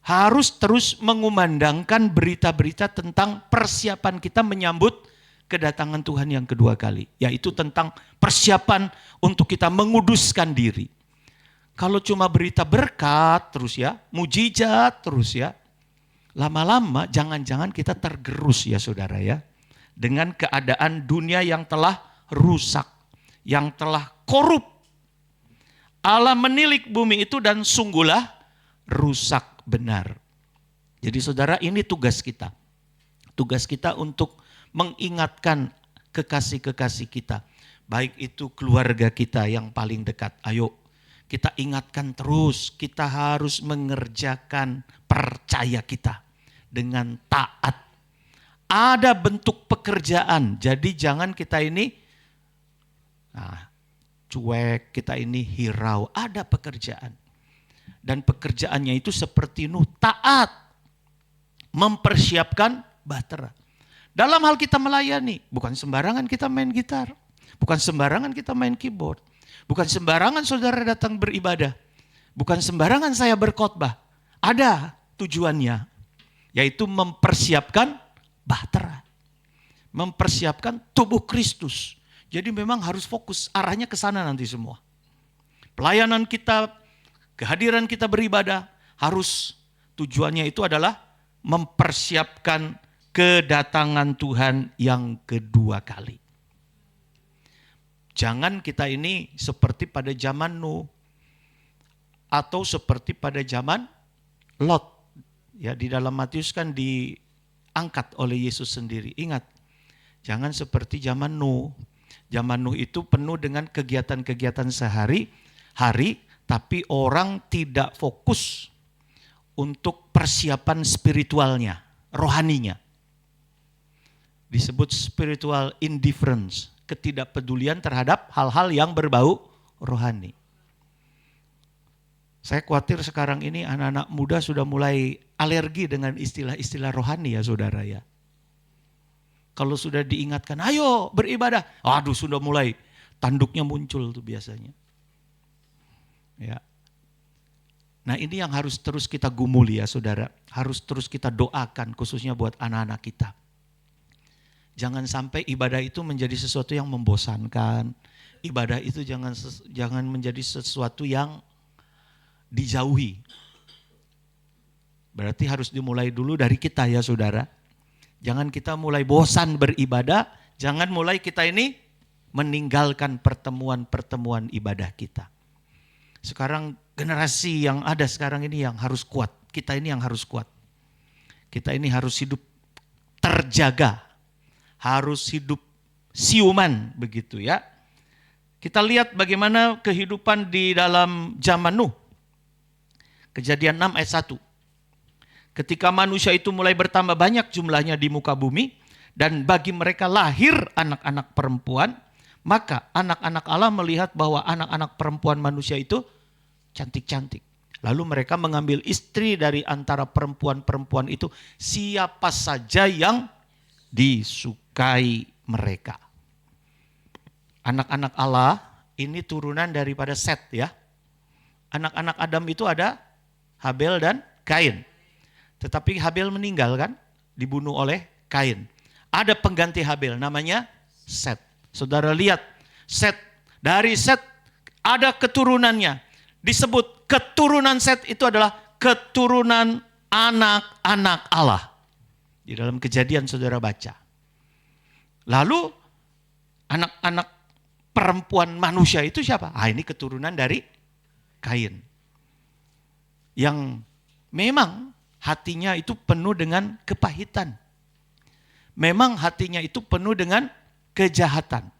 harus terus mengumandangkan berita-berita tentang persiapan kita menyambut kedatangan Tuhan yang kedua kali. Yaitu tentang persiapan untuk kita menguduskan diri. Kalau cuma berita berkat terus ya, mujizat terus ya. Lama-lama jangan-jangan kita tergerus ya saudara ya. Dengan keadaan dunia yang telah rusak, yang telah korup. Allah menilik bumi itu dan sungguhlah rusak benar. Jadi saudara, ini tugas kita. Tugas kita untuk mengingatkan kekasih-kekasih kita. Baik itu keluarga kita yang paling dekat. Ayo kita ingatkan terus, kita harus mengerjakan percaya kita dengan taat. Ada bentuk pekerjaan, jadi jangan kita ini cuek, kita ini hirau. Ada pekerjaan. Dan pekerjaannya itu seperti Nuh, taat. Mempersiapkan bahtera. Dalam hal kita melayani, bukan sembarangan kita main gitar. Bukan sembarangan kita main keyboard. Bukan sembarangan saudara datang beribadah. Bukan sembarangan saya berkhotbah. Ada tujuannya, yaitu mempersiapkan bahtera. Mempersiapkan tubuh Kristus. Jadi memang harus fokus, arahnya ke sana nanti semua. Pelayanan kita, kehadiran kita beribadah, harus tujuannya itu adalah mempersiapkan kedatangan Tuhan yang kedua kali. Jangan kita ini seperti pada zaman Nuh atau seperti pada zaman Lot. Ya, di dalam Matius kan diangkat oleh Yesus sendiri. Ingat, jangan seperti zaman Nuh. Zaman Nuh itu penuh dengan kegiatan-kegiatan sehari-hari, tapi orang tidak fokus untuk persiapan spiritualnya, rohaninya. Disebut spiritual indifference. Ketidakpedulian terhadap hal-hal yang berbau rohani. Saya khawatir sekarang ini anak-anak muda sudah mulai alergi dengan istilah-istilah rohani ya saudara ya. Kalau sudah diingatkan, ayo beribadah. Aduh, sudah mulai tanduknya muncul tuh biasanya. Ya. Nah, ini yang harus terus kita gumuli ya saudara. Harus terus kita doakan khususnya buat anak-anak kita. Jangan sampai ibadah itu menjadi sesuatu yang membosankan. Ibadah itu jangan menjadi sesuatu yang dijauhi. Berarti harus dimulai dulu dari kita ya saudara. Jangan kita mulai bosan beribadah. Jangan mulai kita ini meninggalkan pertemuan-pertemuan ibadah kita. Sekarang generasi yang ada sekarang ini yang harus kuat. Kita ini yang harus kuat. Kita ini harus hidup terjaga. Harus hidup siuman begitu ya. Kita lihat bagaimana kehidupan di dalam zaman Nuh. Kejadian 6 ayat 1. Ketika manusia itu mulai bertambah banyak jumlahnya di muka bumi, dan bagi mereka lahir anak-anak perempuan, maka anak-anak Allah melihat bahwa anak-anak perempuan manusia itu cantik-cantik. Lalu mereka mengambil istri dari antara perempuan-perempuan itu, siapa saja yang disukai mereka. Anak-anak Allah ini turunan daripada Set ya. Anak-anak Adam itu ada Habel dan Kain. Tetapi Habel meninggal kan, dibunuh oleh Kain. Ada pengganti Habel namanya Set. Saudara lihat, Set, dari Set ada keturunannya. Disebut keturunan Set itu adalah keturunan anak-anak Allah. Di dalam Kejadian saudara baca. Lalu anak-anak perempuan manusia itu siapa? Ini keturunan dari Kain. Yang memang hatinya itu penuh dengan kepahitan. Memang hatinya itu penuh dengan kejahatan.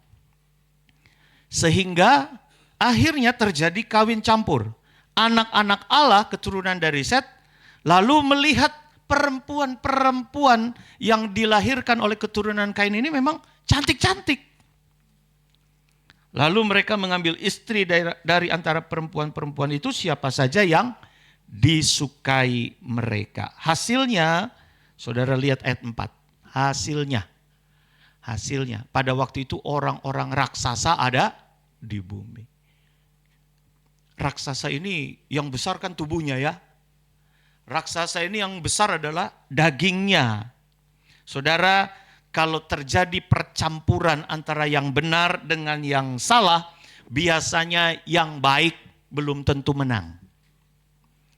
Sehingga akhirnya terjadi kawin campur. Anak-anak Allah keturunan dari Set lalu melihat perempuan-perempuan yang dilahirkan oleh keturunan Kain ini memang cantik-cantik. Lalu mereka mengambil istri dari antara perempuan-perempuan itu siapa saja yang disukai mereka. Hasilnya, saudara lihat ayat 4. Hasilnya pada waktu itu orang-orang raksasa ada di bumi. Raksasa ini yang besar kan tubuhnya ya. Raksasa ini yang besar adalah dagingnya. Saudara, kalau terjadi percampuran antara yang benar dengan yang salah, biasanya yang baik belum tentu menang.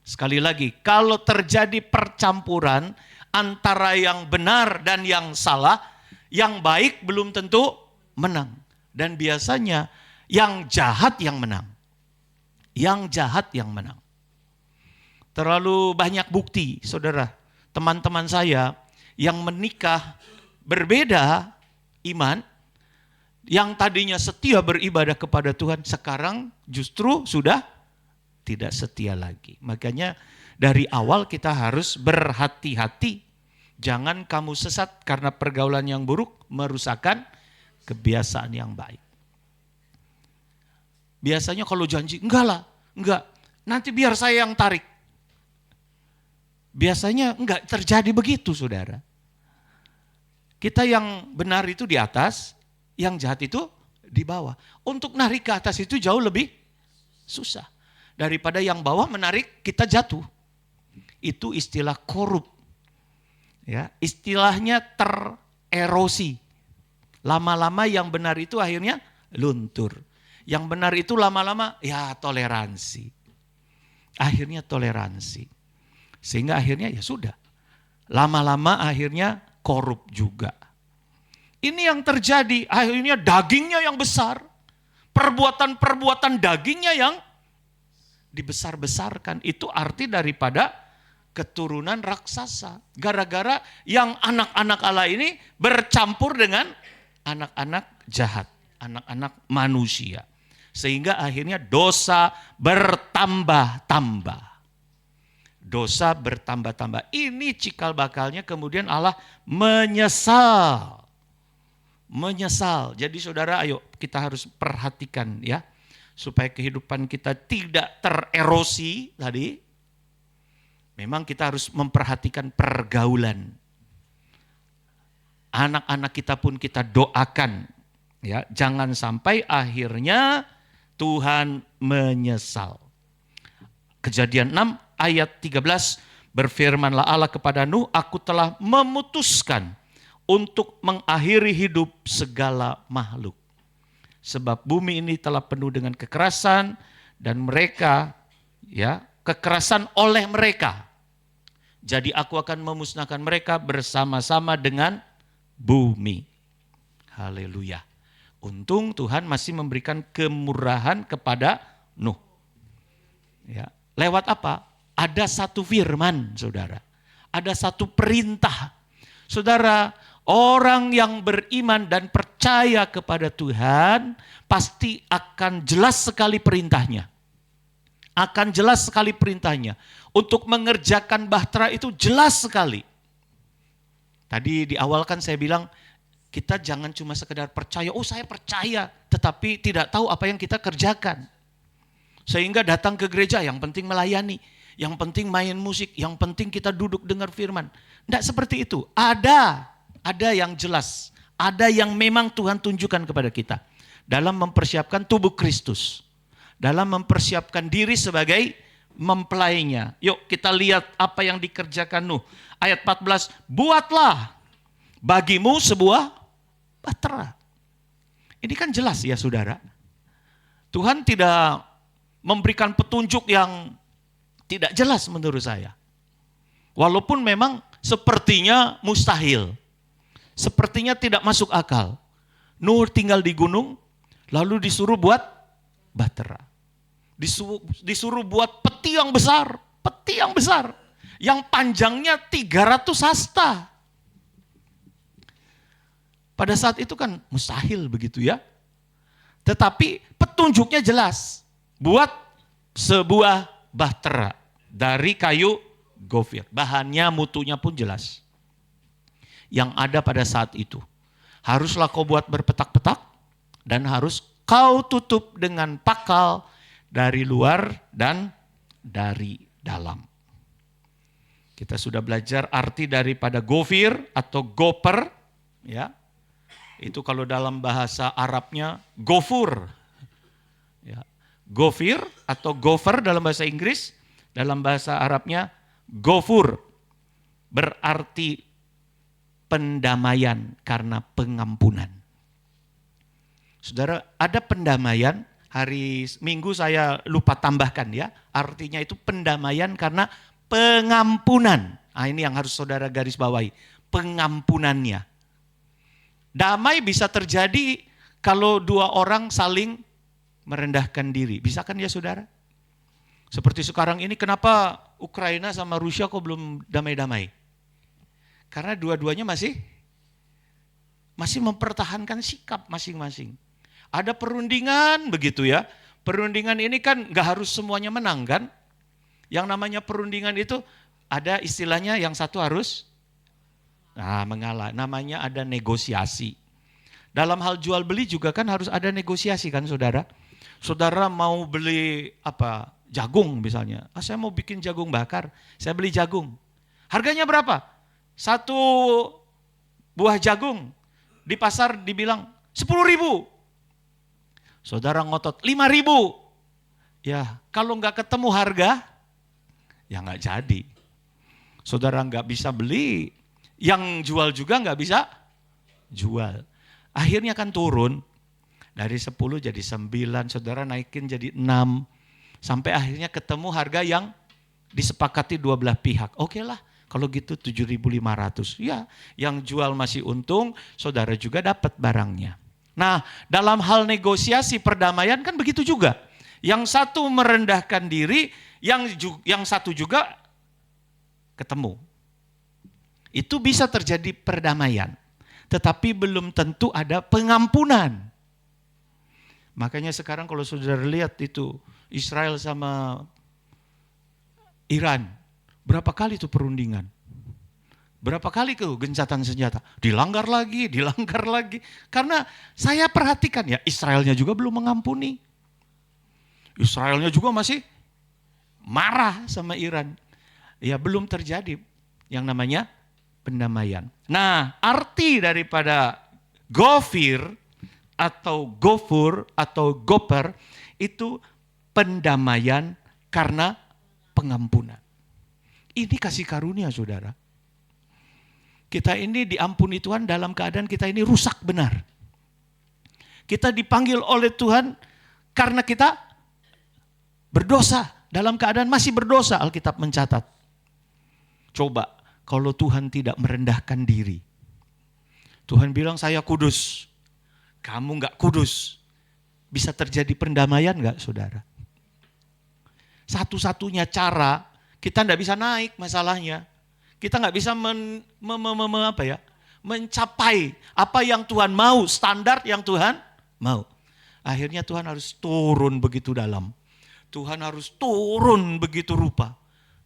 Sekali lagi, kalau terjadi percampuran antara yang benar dan yang salah, yang baik belum tentu menang. Dan biasanya yang jahat yang menang. Yang jahat yang menang. Terlalu banyak bukti, saudara. Teman-teman saya yang menikah berbeda iman, yang tadinya setia beribadah kepada Tuhan, sekarang justru sudah tidak setia lagi. Makanya dari awal kita harus berhati-hati. Jangan kamu sesat karena pergaulan yang buruk merusakkan kebiasaan yang baik. Biasanya kalau janji, enggak. Nanti biar saya yang tarik. Biasanya enggak terjadi begitu, saudara. Kita yang benar itu di atas, yang jahat itu di bawah. Untuk narik ke atas itu jauh lebih susah. Daripada yang bawah menarik kita jatuh. Itu istilah korup. Ya, istilahnya tererosi. Lama-lama yang benar itu akhirnya luntur. Yang benar itu lama-lama ya toleransi. Akhirnya toleransi. Sehingga akhirnya ya sudah. Lama-lama akhirnya korup juga. Ini yang terjadi. Akhirnya dagingnya yang besar. Perbuatan-perbuatan dagingnya yang dibesar-besarkan. Itu arti daripada keturunan raksasa. Gara-gara yang anak-anak Allah ini bercampur dengan anak-anak jahat. Anak-anak manusia. Sehingga akhirnya dosa bertambah-tambah. Dosa bertambah-tambah. Ini cikal bakalnya kemudian Allah menyesal. Menyesal. Jadi saudara, ayo kita harus perhatikan ya. Supaya kehidupan kita tidak tererosi tadi, memang kita harus memperhatikan pergaulan. Anak-anak kita pun kita doakan, ya, jangan sampai akhirnya Tuhan menyesal. Kejadian 6 ayat 13, berfirmanlah Allah kepada Nuh, aku telah memutuskan untuk mengakhiri hidup segala makhluk. Sebab bumi ini telah penuh dengan kekerasan dan mereka, ya, kekerasan oleh mereka. Jadi aku akan memusnahkan mereka bersama-sama dengan bumi. Haleluya. Untung Tuhan masih memberikan kemurahan kepada Nuh. Ya, lewat apa? Ada satu firman, saudara. Ada satu perintah. Saudara, orang yang beriman dan percaya kepada Tuhan pasti akan jelas sekali perintahnya. Akan jelas sekali perintahnya. Untuk mengerjakan bahtera itu jelas sekali. Tadi di awal kan saya bilang, kita jangan cuma sekedar percaya, oh saya percaya, tetapi tidak tahu apa yang kita kerjakan. Sehingga datang ke gereja, yang penting melayani, yang penting main musik, yang penting kita duduk dengar firman. Tidak seperti itu. Ada yang jelas. Ada yang memang Tuhan tunjukkan kepada kita. Dalam mempersiapkan tubuh Kristus. Dalam mempersiapkan diri sebagai mempelainya. Yuk kita lihat apa yang dikerjakan Nuh. Ayat 14, buatlah bagimu sebuah bahtera. Ini kan jelas ya saudara. Tuhan tidak memberikan petunjuk yang tidak jelas menurut saya. Walaupun memang sepertinya mustahil. Sepertinya tidak masuk akal. Nuh tinggal di gunung, lalu disuruh buat bahtera. Disuruh buat peti yang besar. Peti yang besar. Yang panjangnya 300 hasta. Pada saat itu kan mustahil begitu ya. Tetapi petunjuknya jelas. Buat sebuah bahtera dari kayu gofir. Bahannya, mutunya pun jelas. Yang ada pada saat itu. Haruslah kau buat berpetak-petak dan harus kau tutup dengan pakal dari luar dan dari dalam. Kita sudah belajar arti daripada gofir atau goper, ya. Itu kalau dalam bahasa Arabnya gofur. Ya. Gofir atau gofer dalam bahasa Inggris, dalam bahasa Arabnya gofur. Berarti pendamaian karena pengampunan. Saudara, ada pendamaian hari Minggu saya lupa tambahkan ya. Artinya itu pendamaian karena pengampunan. Nah, ini yang harus saudara garis bawahi. Pengampunannya. Damai bisa terjadi kalau dua orang saling merendahkan diri. Bisa kan ya saudara? Seperti sekarang ini kenapa Ukraina sama Rusia kok belum damai-damai? Karena dua-duanya masih mempertahankan sikap masing-masing. Ada perundingan begitu ya. Perundingan ini kan gak harus semuanya menang kan. Yang namanya perundingan itu ada istilahnya yang satu harus mengalah. Namanya ada negosiasi. Dalam hal jual beli juga kan harus ada negosiasi kan saudara. Saudara mau beli jagung misalnya. Saya mau bikin jagung bakar. Saya beli jagung. Harganya berapa? 1 buah jagung. Di pasar dibilang 10.000. Saudara ngotot 5.000. Ya, kalau nggak ketemu harga, ya nggak jadi. Saudara nggak bisa beli, yang jual juga nggak bisa jual. Akhirnya kan turun, dari 10 jadi 9, saudara naikin jadi 6. Sampai akhirnya ketemu harga yang disepakati dua belah pihak. Oke lah, kalau gitu 7.500. Ya, yang jual masih untung, saudara juga dapat barangnya. Nah, dalam hal negosiasi perdamaian kan begitu juga. Yang satu merendahkan diri, yang satu juga ketemu. Itu bisa terjadi perdamaian. Tetapi belum tentu ada pengampunan. Makanya sekarang kalau saudara lihat itu Israel sama Iran, berapa kali itu perundingan? Berapa kali tuh gencatan senjata? Dilanggar lagi. Karena saya perhatikan ya, Israelnya juga belum mengampuni. Israelnya juga masih marah sama Iran. Ya belum terjadi yang namanya pendamaian. Nah, arti daripada gofir atau gofur atau goper itu pendamaian karena pengampunan. Ini kasih karunia saudara. Kita ini diampuni Tuhan dalam keadaan kita ini rusak benar. Kita dipanggil oleh Tuhan karena kita berdosa. Dalam keadaan masih berdosa, Alkitab mencatat. Coba kalau Tuhan tidak merendahkan diri. Tuhan bilang saya kudus. Kamu enggak kudus. Bisa terjadi pendamaian enggak saudara? Satu-satunya cara kita enggak bisa naik masalahnya. Kita nggak bisa mencapai apa yang Tuhan mau, standar yang Tuhan mau. Akhirnya Tuhan harus turun begitu dalam. Tuhan harus turun begitu rupa.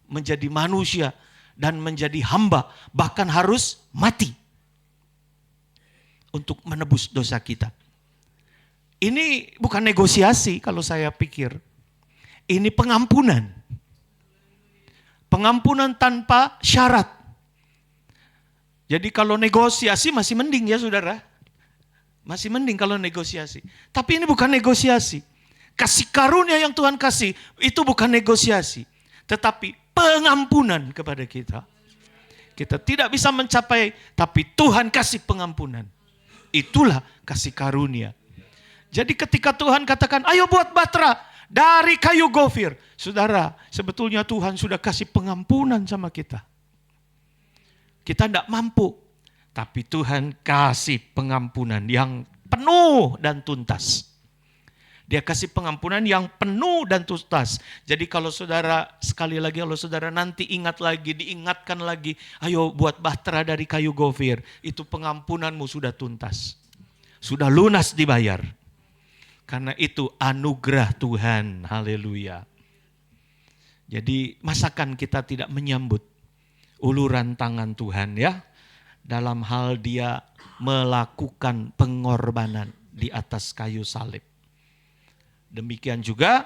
Menjadi manusia dan menjadi hamba. Bahkan harus mati. Untuk menebus dosa kita. Ini bukan negosiasi kalau saya pikir. Ini pengampunan. Pengampunan tanpa syarat. Jadi kalau negosiasi masih mending ya saudara. Masih mending kalau negosiasi. Tapi ini bukan negosiasi. Kasih karunia yang Tuhan kasih itu bukan negosiasi. Tetapi pengampunan kepada kita. Kita tidak bisa mencapai, tapi Tuhan kasih pengampunan. Itulah kasih karunia. Jadi ketika Tuhan katakan, ayo buat batra dari kayu gofir. Saudara, sebetulnya Tuhan sudah kasih pengampunan sama kita. Kita tidak mampu. Tapi Tuhan kasih pengampunan yang penuh dan tuntas. Dia kasih pengampunan yang penuh dan tuntas. Jadi kalau saudara, sekali lagi kalau saudara nanti ingat lagi, diingatkan lagi. Ayo buat bahtera dari kayu gofir. Itu pengampunanmu sudah tuntas. Sudah lunas dibayar. Karena itu anugerah Tuhan. Haleluya. Jadi masakan kita tidak menyambut uluran tangan Tuhan ya. Dalam hal dia melakukan pengorbanan di atas kayu salib. Demikian juga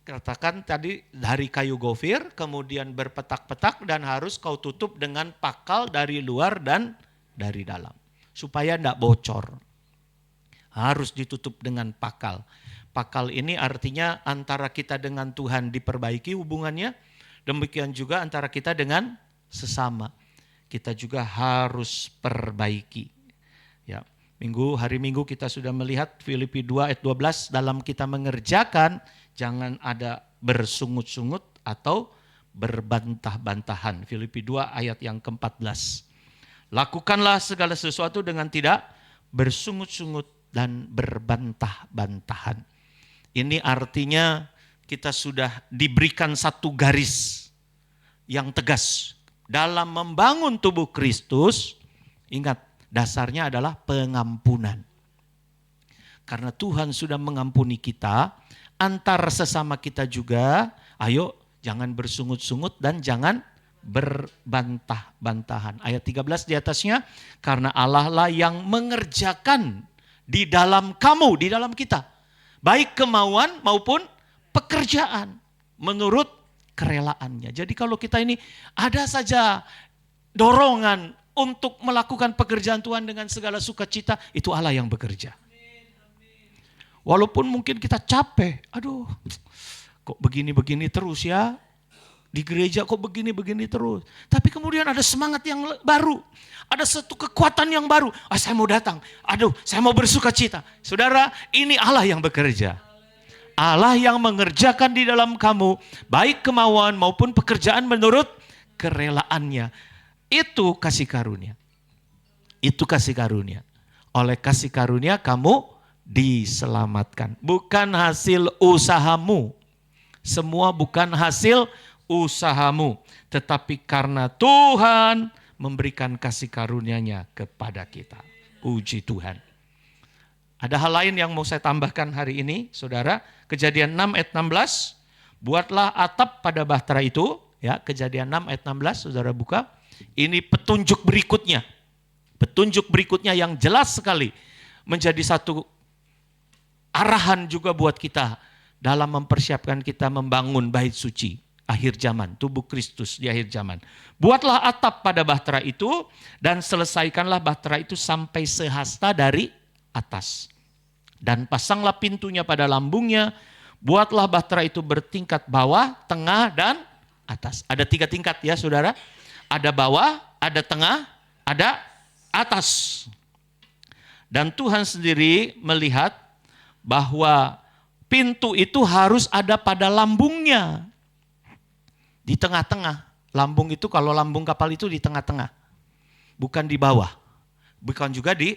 katakan tadi dari kayu gofir kemudian berpetak-petak dan harus kau tutup dengan pakal dari luar dan dari dalam. Supaya tidak bocor. Harus ditutup dengan pakal. Pakal ini artinya antara kita dengan Tuhan diperbaiki hubungannya. Demikian juga antara kita dengan sesama. Kita juga harus perbaiki. Ya. Hari Minggu kita sudah melihat Filipi 2 ayat 12, dalam kita mengerjakan jangan ada bersungut-sungut atau berbantah-bantahan. Filipi 2 ayat yang ke-14. Lakukanlah segala sesuatu dengan tidak bersungut-sungut dan berbantah-bantahan. Ini artinya kita sudah diberikan satu garis yang tegas. Dalam membangun tubuh Kristus, ingat, dasarnya adalah pengampunan. Karena Tuhan sudah mengampuni kita, antar sesama kita juga, ayo jangan bersungut-sungut dan jangan berbantah-bantahan. Ayat 13 di atasnya, karena Allah lah yang mengerjakan di dalam kamu, di dalam kita. Baik kemauan maupun pekerjaan menurut kerelaannya. Jadi kalau kita ini ada saja dorongan untuk melakukan pekerjaan Tuhan dengan segala sukacita, itu Allah yang bekerja. Walaupun mungkin kita capek, aduh kok begini-begini terus ya, di gereja kok begini-begini terus. Tapi kemudian ada semangat yang baru, ada satu kekuatan yang baru. Saya mau datang, saya mau bersukacita. Saudara, ini Allah yang bekerja. Allah yang mengerjakan di dalam kamu, baik kemauan maupun pekerjaan menurut kerelaannya. Itu kasih karunia. Itu kasih karunia. Oleh kasih karunia kamu diselamatkan. Bukan hasil usahamu. Semua bukan hasil usahamu. Tetapi karena Tuhan memberikan kasih karunia-Nya kepada kita. Puji Tuhan. Ada hal lain yang mau saya tambahkan hari ini, saudara. Kejadian 6 ayat 16. Buatlah atap pada bahtera itu. Ya, Kejadian 6 ayat 16, saudara buka. Ini petunjuk berikutnya. Petunjuk berikutnya yang jelas sekali. Menjadi satu arahan juga buat kita. Dalam mempersiapkan kita membangun bait suci. Akhir zaman, tubuh Kristus di akhir zaman. Buatlah atap pada bahtera itu. Dan selesaikanlah bahtera itu sampai sehasta dari atas. Dan pasanglah pintunya pada lambungnya. Buatlah bahtera itu bertingkat bawah, tengah, dan atas. Ada 3 tingkat ya saudara. Ada bawah, ada tengah, ada atas. Dan Tuhan sendiri melihat bahwa pintu itu harus ada pada lambungnya. Di tengah-tengah. Lambung itu, kalau lambung kapal itu di tengah-tengah. Bukan di bawah. Bukan juga di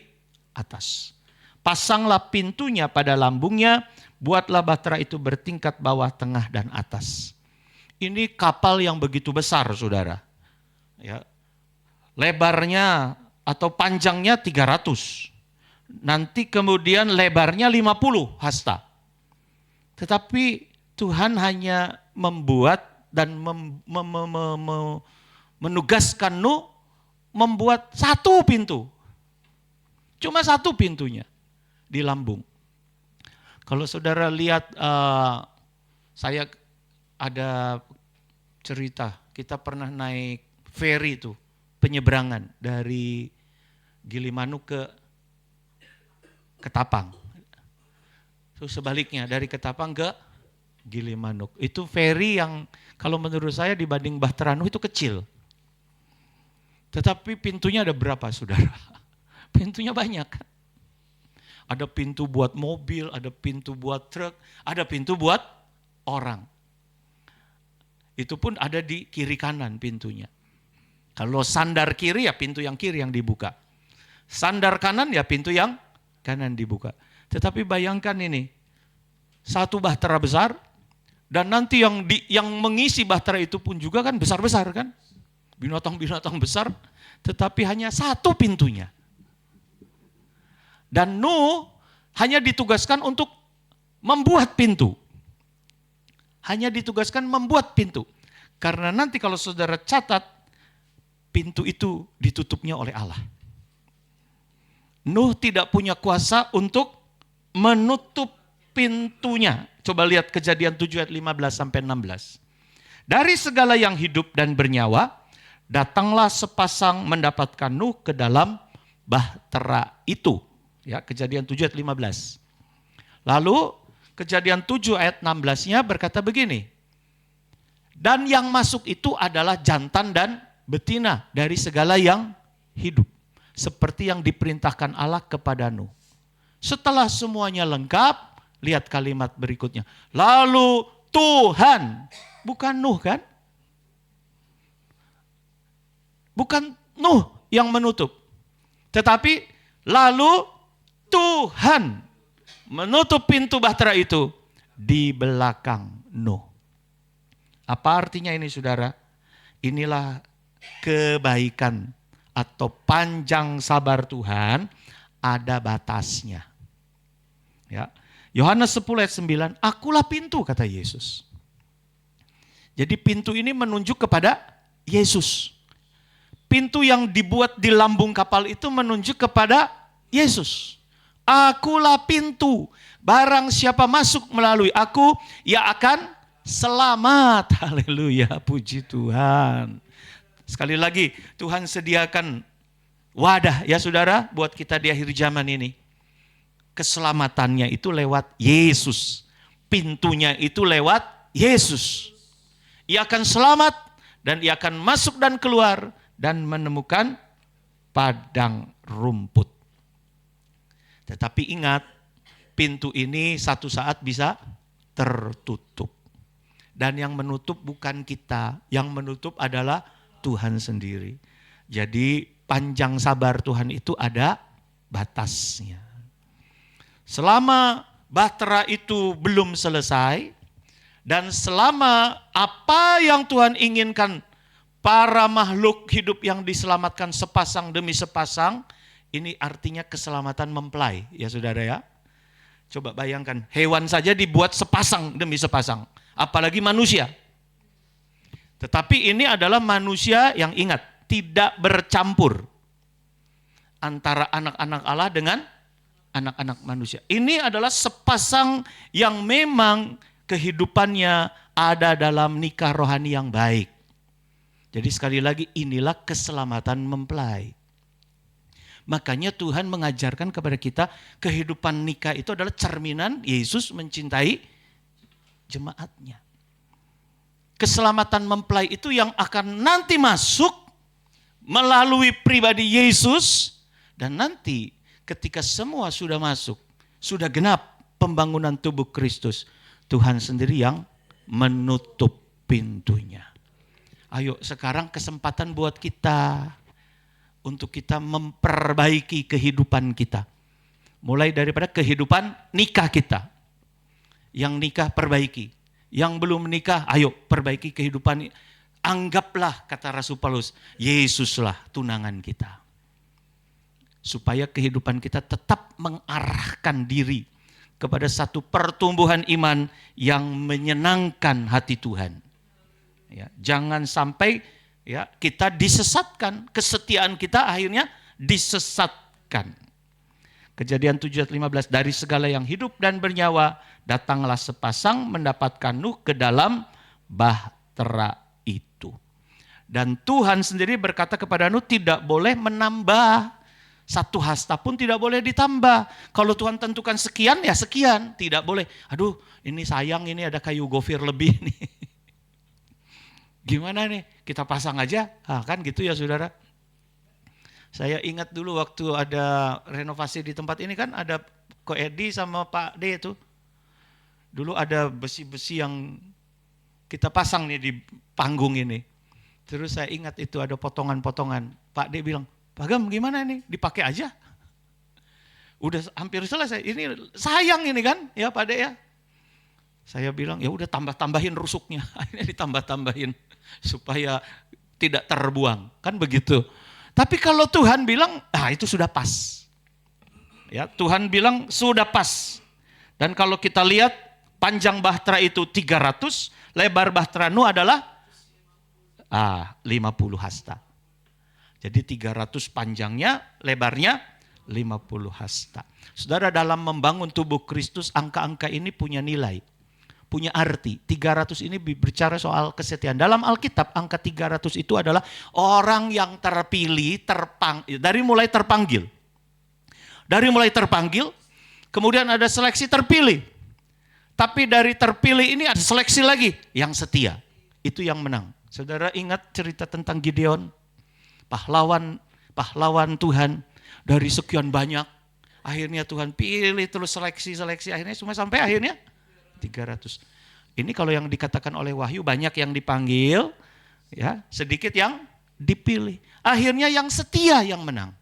atas. Pasanglah pintunya pada lambungnya. Buatlah bahtera itu bertingkat bawah, tengah, dan atas. Ini kapal yang begitu besar saudara. Ya, lebarnya atau panjangnya 300. Nanti kemudian lebarnya 50 hasta. Tetapi Tuhan hanya membuat dan menugaskan Nuh membuat 1 pintu. Cuma 1 pintunya di lambung. Kalau saudara lihat, saya ada cerita, kita pernah naik ferry itu, penyeberangan dari Gilimanuk ke Ketapang. So, sebaliknya dari Ketapang ke Gilimanuk. Itu ferry yang kalau menurut saya dibanding Bahtera Nuh itu kecil. Tetapi pintunya ada berapa saudara? Pintunya banyak. Ada pintu buat mobil, ada pintu buat truk, ada pintu buat orang. Itu pun ada di kiri kanan pintunya. Kalau sandar kiri ya pintu yang kiri yang dibuka. Sandar kanan ya pintu yang kanan dibuka. Tetapi bayangkan ini, 1 bahtera besar dan nanti yang mengisi bahtera itu pun juga kan besar-besar kan. Binatang-binatang besar, tetapi hanya 1 pintunya. Dan Nuh hanya ditugaskan untuk membuat pintu. Hanya ditugaskan membuat pintu. Karena nanti kalau saudara catat, pintu itu ditutupnya oleh Allah. Nuh tidak punya kuasa untuk menutup pintunya. Coba lihat Kejadian 7 ayat 15-16. Dari segala yang hidup dan bernyawa, datanglah sepasang mendapatkan Nuh ke dalam bahtera itu. Ya, Kejadian 7 ayat 15. Lalu Kejadian 7 ayat 16-nya berkata begini. Dan yang masuk itu adalah jantan dan betina dari segala yang hidup. seperti yang diperintahkan Allah kepada Nuh. Setelah semuanya lengkap, lihat kalimat berikutnya. Lalu Tuhan, bukan Nuh kan? Bukan Nuh yang menutup. Tetapi lalu Tuhan menutup pintu bahtera itu di belakang Nuh. Apa artinya ini saudara? Inilah kebaikan atau panjang sabar Tuhan, ada batasnya. Ya. Yohanes 10 ayat 9, akulah pintu kata Yesus. Jadi pintu ini menunjuk kepada Yesus. Pintu yang dibuat di lambung kapal itu menunjuk kepada Yesus. Akulah pintu, barang siapa masuk melalui aku, ia akan selamat. Haleluya, puji Tuhan. Sekali lagi, Tuhan sediakan wadah ya saudara buat kita di akhir zaman ini. Keselamatannya itu lewat Yesus. Pintunya itu lewat Yesus. Ia akan selamat dan ia akan masuk dan keluar dan menemukan padang rumput. Tetapi ingat, pintu ini satu saat bisa tertutup. Dan yang menutup bukan kita, yang menutup adalah Tuhan sendiri. Jadi panjang sabar Tuhan itu ada batasnya. Selama bahtera itu belum selesai, dan selama apa yang Tuhan inginkan para makhluk hidup yang diselamatkan sepasang demi sepasang, ini artinya keselamatan mempelai ya saudara ya. Coba bayangkan, hewan saja dibuat sepasang demi sepasang, apalagi manusia. Tetapi ini adalah manusia yang ingat, tidak bercampur antara anak-anak Allah dengan anak-anak manusia. Ini adalah sepasang yang memang kehidupannya ada dalam nikah rohani yang baik. Jadi sekali lagi inilah keselamatan mempelai. Makanya Tuhan mengajarkan kepada kita kehidupan nikah itu adalah cerminan Yesus mencintai jemaatnya. Keselamatan mempelai itu yang akan nanti masuk melalui pribadi Yesus. Dan nanti ketika semua sudah masuk, sudah genap pembangunan tubuh Kristus, Tuhan sendiri yang menutup pintunya. Ayo sekarang kesempatan buat kita untuk kita memperbaiki kehidupan kita. Mulai daripada kehidupan nikah kita. Yang nikah perbaiki. Yang belum menikah, ayo perbaiki kehidupan. Anggaplah kata Rasul Paulus, Yesuslah tunangan kita. Supaya kehidupan kita tetap mengarahkan diri kepada satu pertumbuhan iman yang menyenangkan hati Tuhan. Ya, jangan sampai ya kita disesatkan, kesetiaan kita akhirnya disesatkan. Kejadian 7:15, dari segala yang hidup dan bernyawa datanglah sepasang mendapatkan Nuh ke dalam bahtera itu. Dan Tuhan sendiri berkata kepada Nuh tidak boleh menambah. Satu hasta pun tidak boleh ditambah. Kalau Tuhan tentukan sekian ya sekian. Tidak boleh. Aduh ini sayang ini ada kayu gofir lebih nih. Gimana nih kita pasang aja. Kan gitu ya saudara. Saya ingat dulu waktu ada renovasi di tempat ini kan ada Ko Edi sama Pak D itu. Dulu ada besi-besi yang kita pasang nih di panggung ini. Terus saya ingat itu ada potongan-potongan. Pak D bilang, Pak Gam gimana nih? Dipakai aja. Udah hampir selesai. Ini sayang ini kan ya Pak D ya. Saya bilang ya udah tambah-tambahin rusuknya. Akhirnya ditambah-tambahin supaya tidak terbuang. Kan begitu. Tapi kalau Tuhan bilang, itu sudah pas. Ya, Tuhan bilang sudah pas. Dan kalau kita lihat panjang bahtera itu 300, lebar bahtera Nuh adalah 50 hasta. Jadi 300 panjangnya, lebarnya 50 hasta. Saudara, dalam membangun tubuh Kristus, angka-angka ini punya nilai. Punya arti. 300 ini bicara soal kesetiaan. Dalam Alkitab angka 300 itu adalah orang yang terpilih, dari mulai terpanggil. Dari mulai terpanggil, kemudian ada seleksi terpilih. Tapi dari terpilih ini ada seleksi lagi yang setia. Itu yang menang. Saudara ingat cerita tentang Gideon? Pahlawan pahlawan Tuhan dari sekian banyak. Akhirnya Tuhan pilih terus seleksi, akhirnya cuma sampai akhirnya 300. Ini kalau yang dikatakan oleh Wahyu, banyak yang dipanggil, ya, sedikit yang dipilih. Akhirnya yang setia yang menang.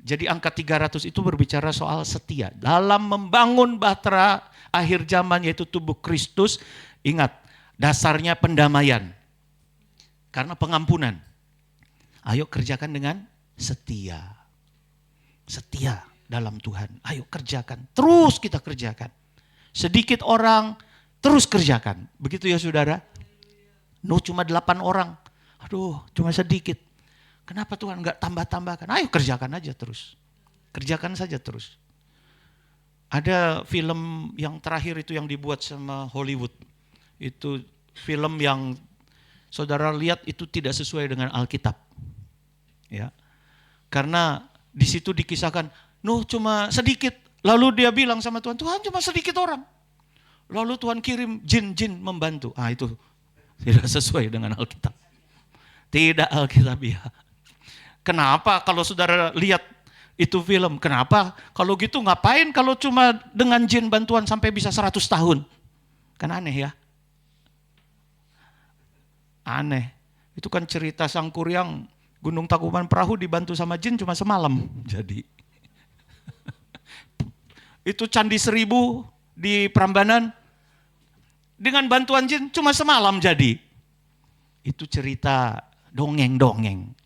Jadi angka 300 itu berbicara soal setia. Dalam membangun bahtera akhir zaman yaitu tubuh Kristus, ingat, dasarnya pendamaian. Karena pengampunan. Ayo kerjakan dengan setia. Setia dalam Tuhan. Ayo kerjakan. Terus kita kerjakan. Sedikit orang, terus kerjakan. Begitu ya saudara? Nuh cuma 8 orang. Aduh, cuma sedikit. Kenapa Tuhan enggak tambah-tambahkan? Ayo kerjakan aja terus. Kerjakan saja terus. Ada film yang terakhir itu yang dibuat sama Hollywood. Itu film yang saudara lihat itu tidak sesuai dengan Alkitab. Ya. Karena di situ dikisahkan, Nuh cuma sedikit. Lalu dia bilang sama Tuhan, Tuhan cuma sedikit orang. Lalu Tuhan kirim jin-jin membantu. Itu tidak sesuai dengan Alkitab. Tidak Alkitabiah. Kenapa kalau saudara lihat itu film? Kenapa? Kalau gitu ngapain kalau cuma dengan jin bantuan sampai bisa 100 tahun? Kan aneh ya? Aneh. Itu kan cerita Sangkuriang, Gunung Tangkuban Perahu dibantu sama jin cuma semalam. Jadi itu Candi 1000 di Prambanan dengan bantuan jin cuma semalam jadi. Itu cerita dongeng-dongeng.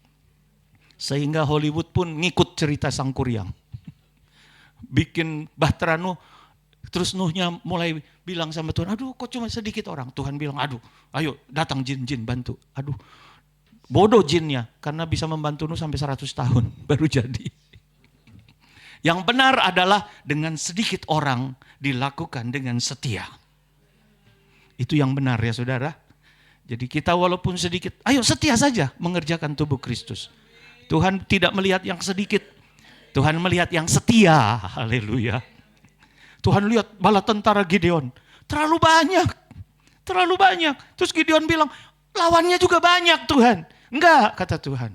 Sehingga Hollywood pun ngikut cerita Sangkuriang. Bikin bahtera Nuh, terus Nuhnya mulai bilang sama Tuhan, aduh kok cuma sedikit orang. Tuhan bilang, aduh ayo datang jin-jin bantu. Aduh bodoh jinnya, karena bisa membantu Nuh sampai 100 tahun baru jadi. Yang benar adalah dengan sedikit orang dilakukan dengan setia. Itu yang benar ya saudara. Jadi kita walaupun sedikit, ayo setia saja mengerjakan tubuh Kristus. Tuhan tidak melihat yang sedikit. Tuhan melihat yang setia. Haleluya. Tuhan lihat bala tentara Gideon. Terlalu banyak. Terlalu banyak. Terus Gideon bilang, lawannya juga banyak Tuhan. Enggak, kata Tuhan.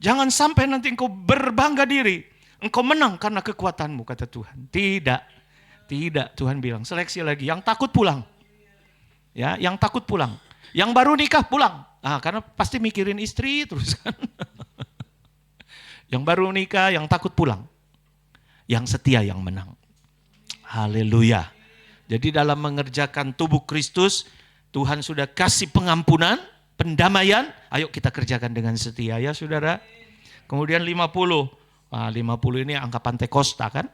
Jangan sampai nanti engkau berbangga diri. Engkau menang karena kekuatanmu, kata Tuhan. Tidak. Tidak, Tuhan bilang. Seleksi lagi. Yang takut pulang. Ya, yang takut pulang. Yang baru nikah pulang. Karena pasti mikirin istri terus kan. Yang baru nikah, yang takut pulang. Yang setia yang menang. Haleluya. Jadi dalam mengerjakan tubuh Kristus, Tuhan sudah kasih pengampunan, pendamaian. Ayo kita kerjakan dengan setia ya saudara. Kemudian 50. 50 ini angka Pantekosta kan.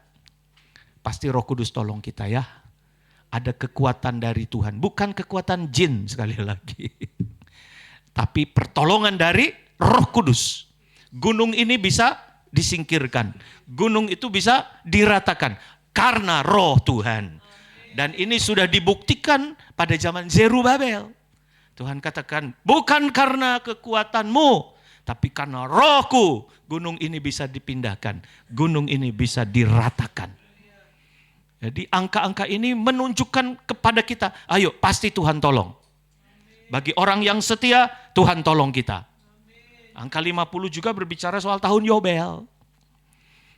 Pasti Roh Kudus tolong kita ya. Ada kekuatan dari Tuhan. Bukan kekuatan jin sekali lagi. Tapi pertolongan dari Roh Kudus. Gunung ini bisa disingkirkan. Gunung itu bisa diratakan. Karena roh Tuhan. Dan ini sudah dibuktikan pada zaman Zerubabel. Tuhan katakan, bukan karena kekuatanmu. Tapi karena rohku. Gunung ini bisa dipindahkan. Gunung ini bisa diratakan. Jadi angka-angka ini menunjukkan kepada kita, ayo pasti Tuhan tolong. Bagi orang yang setia, Tuhan tolong kita. Angka 50 juga berbicara soal tahun Yobel.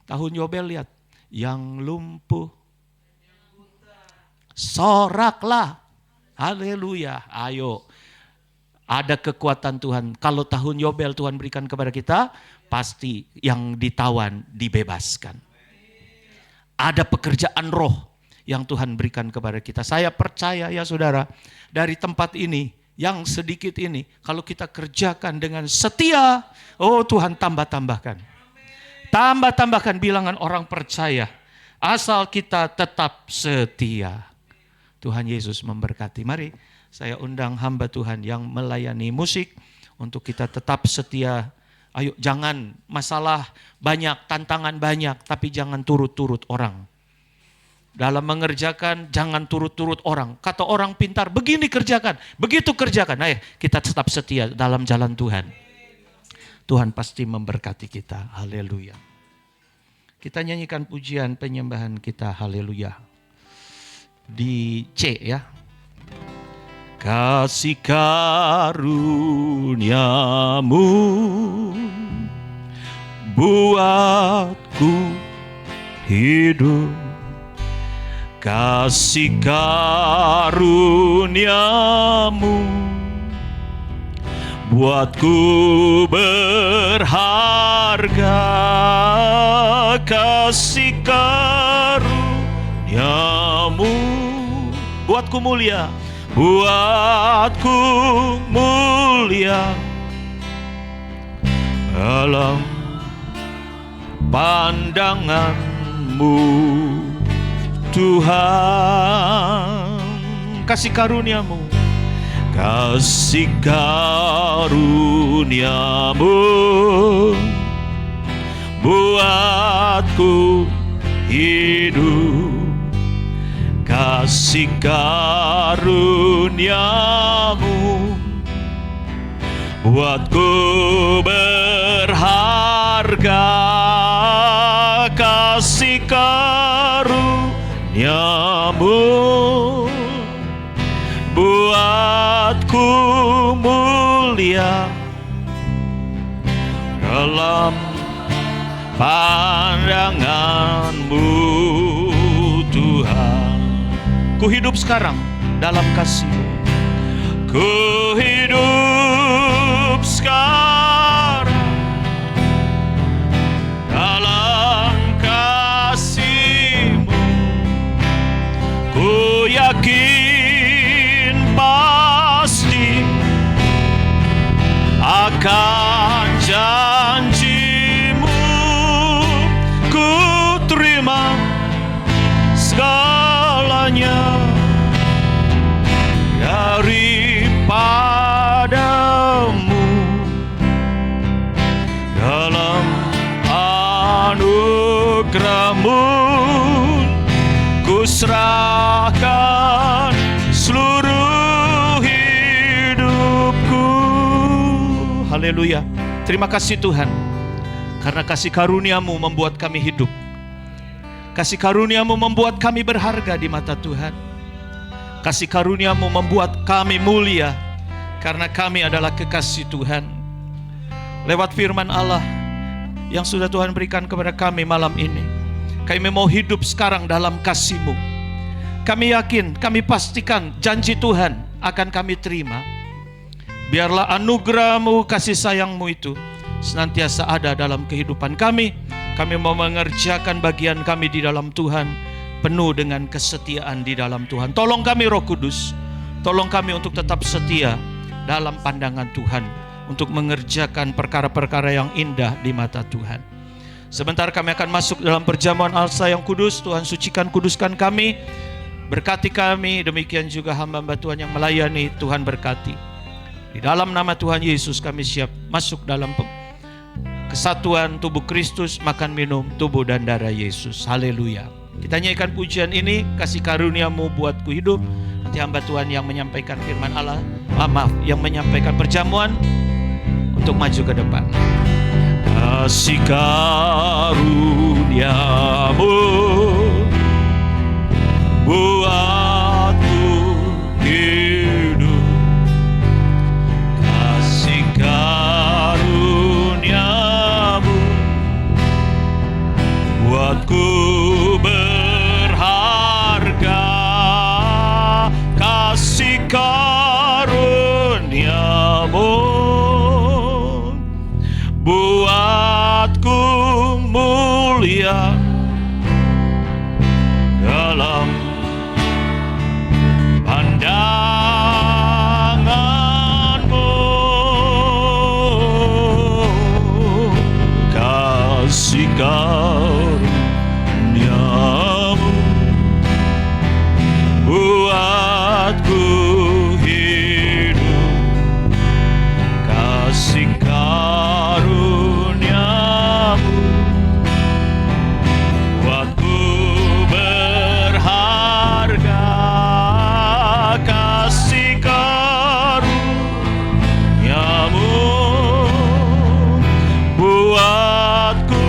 Tahun Yobel lihat, yang lumpuh, soraklah. Haleluya, ayo. Ada kekuatan Tuhan. Kalau tahun Yobel Tuhan berikan kepada kita, pasti yang ditawan dibebaskan. Ada pekerjaan roh yang Tuhan berikan kepada kita. Saya percaya ya saudara, dari tempat ini, yang sedikit ini, kalau kita kerjakan dengan setia, oh Tuhan tambah-tambahkan. Tambah-tambahkan bilangan orang percaya, asal kita tetap setia. Tuhan Yesus memberkati. Mari saya undang hamba Tuhan yang melayani musik, untuk kita tetap setia. Ayo jangan masalah banyak, tantangan banyak, tapi jangan turut-turut orang. Dalam mengerjakan jangan turut-turut orang. Kata orang pintar, begini kerjakan, begitu kerjakan. Ayo kita tetap setia dalam jalan Tuhan. Tuhan pasti memberkati kita. Haleluya. Kita nyanyikan pujian penyembahan kita. Haleluya. Di C ya. Kasih karuniamu buatku hidup. Kasih karuniamu buatku berharga. Kasih karuniamu buatku mulia, buatku mulia dalam pandanganmu Tuhan. Kasih karuniamu, kasih karuniamu buatku hidup. Kasih karuniamu buatku berharga. Kasih karuniamu buatku mulia dalam pandanganmu Tuhan. Ku hidup sekarang dalam kasih-Mu. Ku hidup sekarang dalam kasih-Mu. Ku yakin pasti akan janji-Mu. Ku terima segalanya daripadamu. Dalam anugerah-Mu ku serahkan seluruh hidupku. Haleluya. Terima kasih Tuhan, karena kasih karunia-Mu membuat kami hidup. Kasih karunia-Mu membuat kami berharga di mata Tuhan. Kasih karunia-Mu membuat kami mulia, karena kami adalah kekasih Tuhan. Lewat firman Allah yang sudah Tuhan berikan kepada kami malam ini, kami mau hidup sekarang dalam kasih-Mu. Kami yakin, kami pastikan janji Tuhan akan kami terima. Biarlah anugerah-Mu, kasih sayang-Mu itu senantiasa ada dalam kehidupan kami. Kami mau mengerjakan bagian kami di dalam Tuhan, penuh dengan kesetiaan di dalam Tuhan. Tolong kami Roh Kudus, tolong kami untuk tetap setia dalam pandangan Tuhan, untuk mengerjakan perkara-perkara yang indah di mata Tuhan. Sebentar kami akan masuk dalam perjamuan Alsa yang kudus. Tuhan sucikan, kuduskan kami, berkati kami, demikian juga hamba-hamba Tuhan yang melayani. Tuhan berkati. Di dalam nama Tuhan Yesus kami siap masuk dalam kesatuan tubuh Kristus, makan minum tubuh dan darah Yesus. Haleluya. Kita nyanyikan pujian ini, kasih karunia-Mu buatku hidup. Nanti hamba Tuhan yang menyampaikan firman Allah, yang menyampaikan perjamuan untuk maju ke depan. Kasih karunia-Mu buatku hidup. Kasih karunia-Mu buatku berharga. Kasih karunia-Mu buatku mulia dalam pandangan-Mu. Kasih karunia-Mu buatku hidup. Kasih karunia-Mu buatku berharga. Kasih karunia-Mu buatku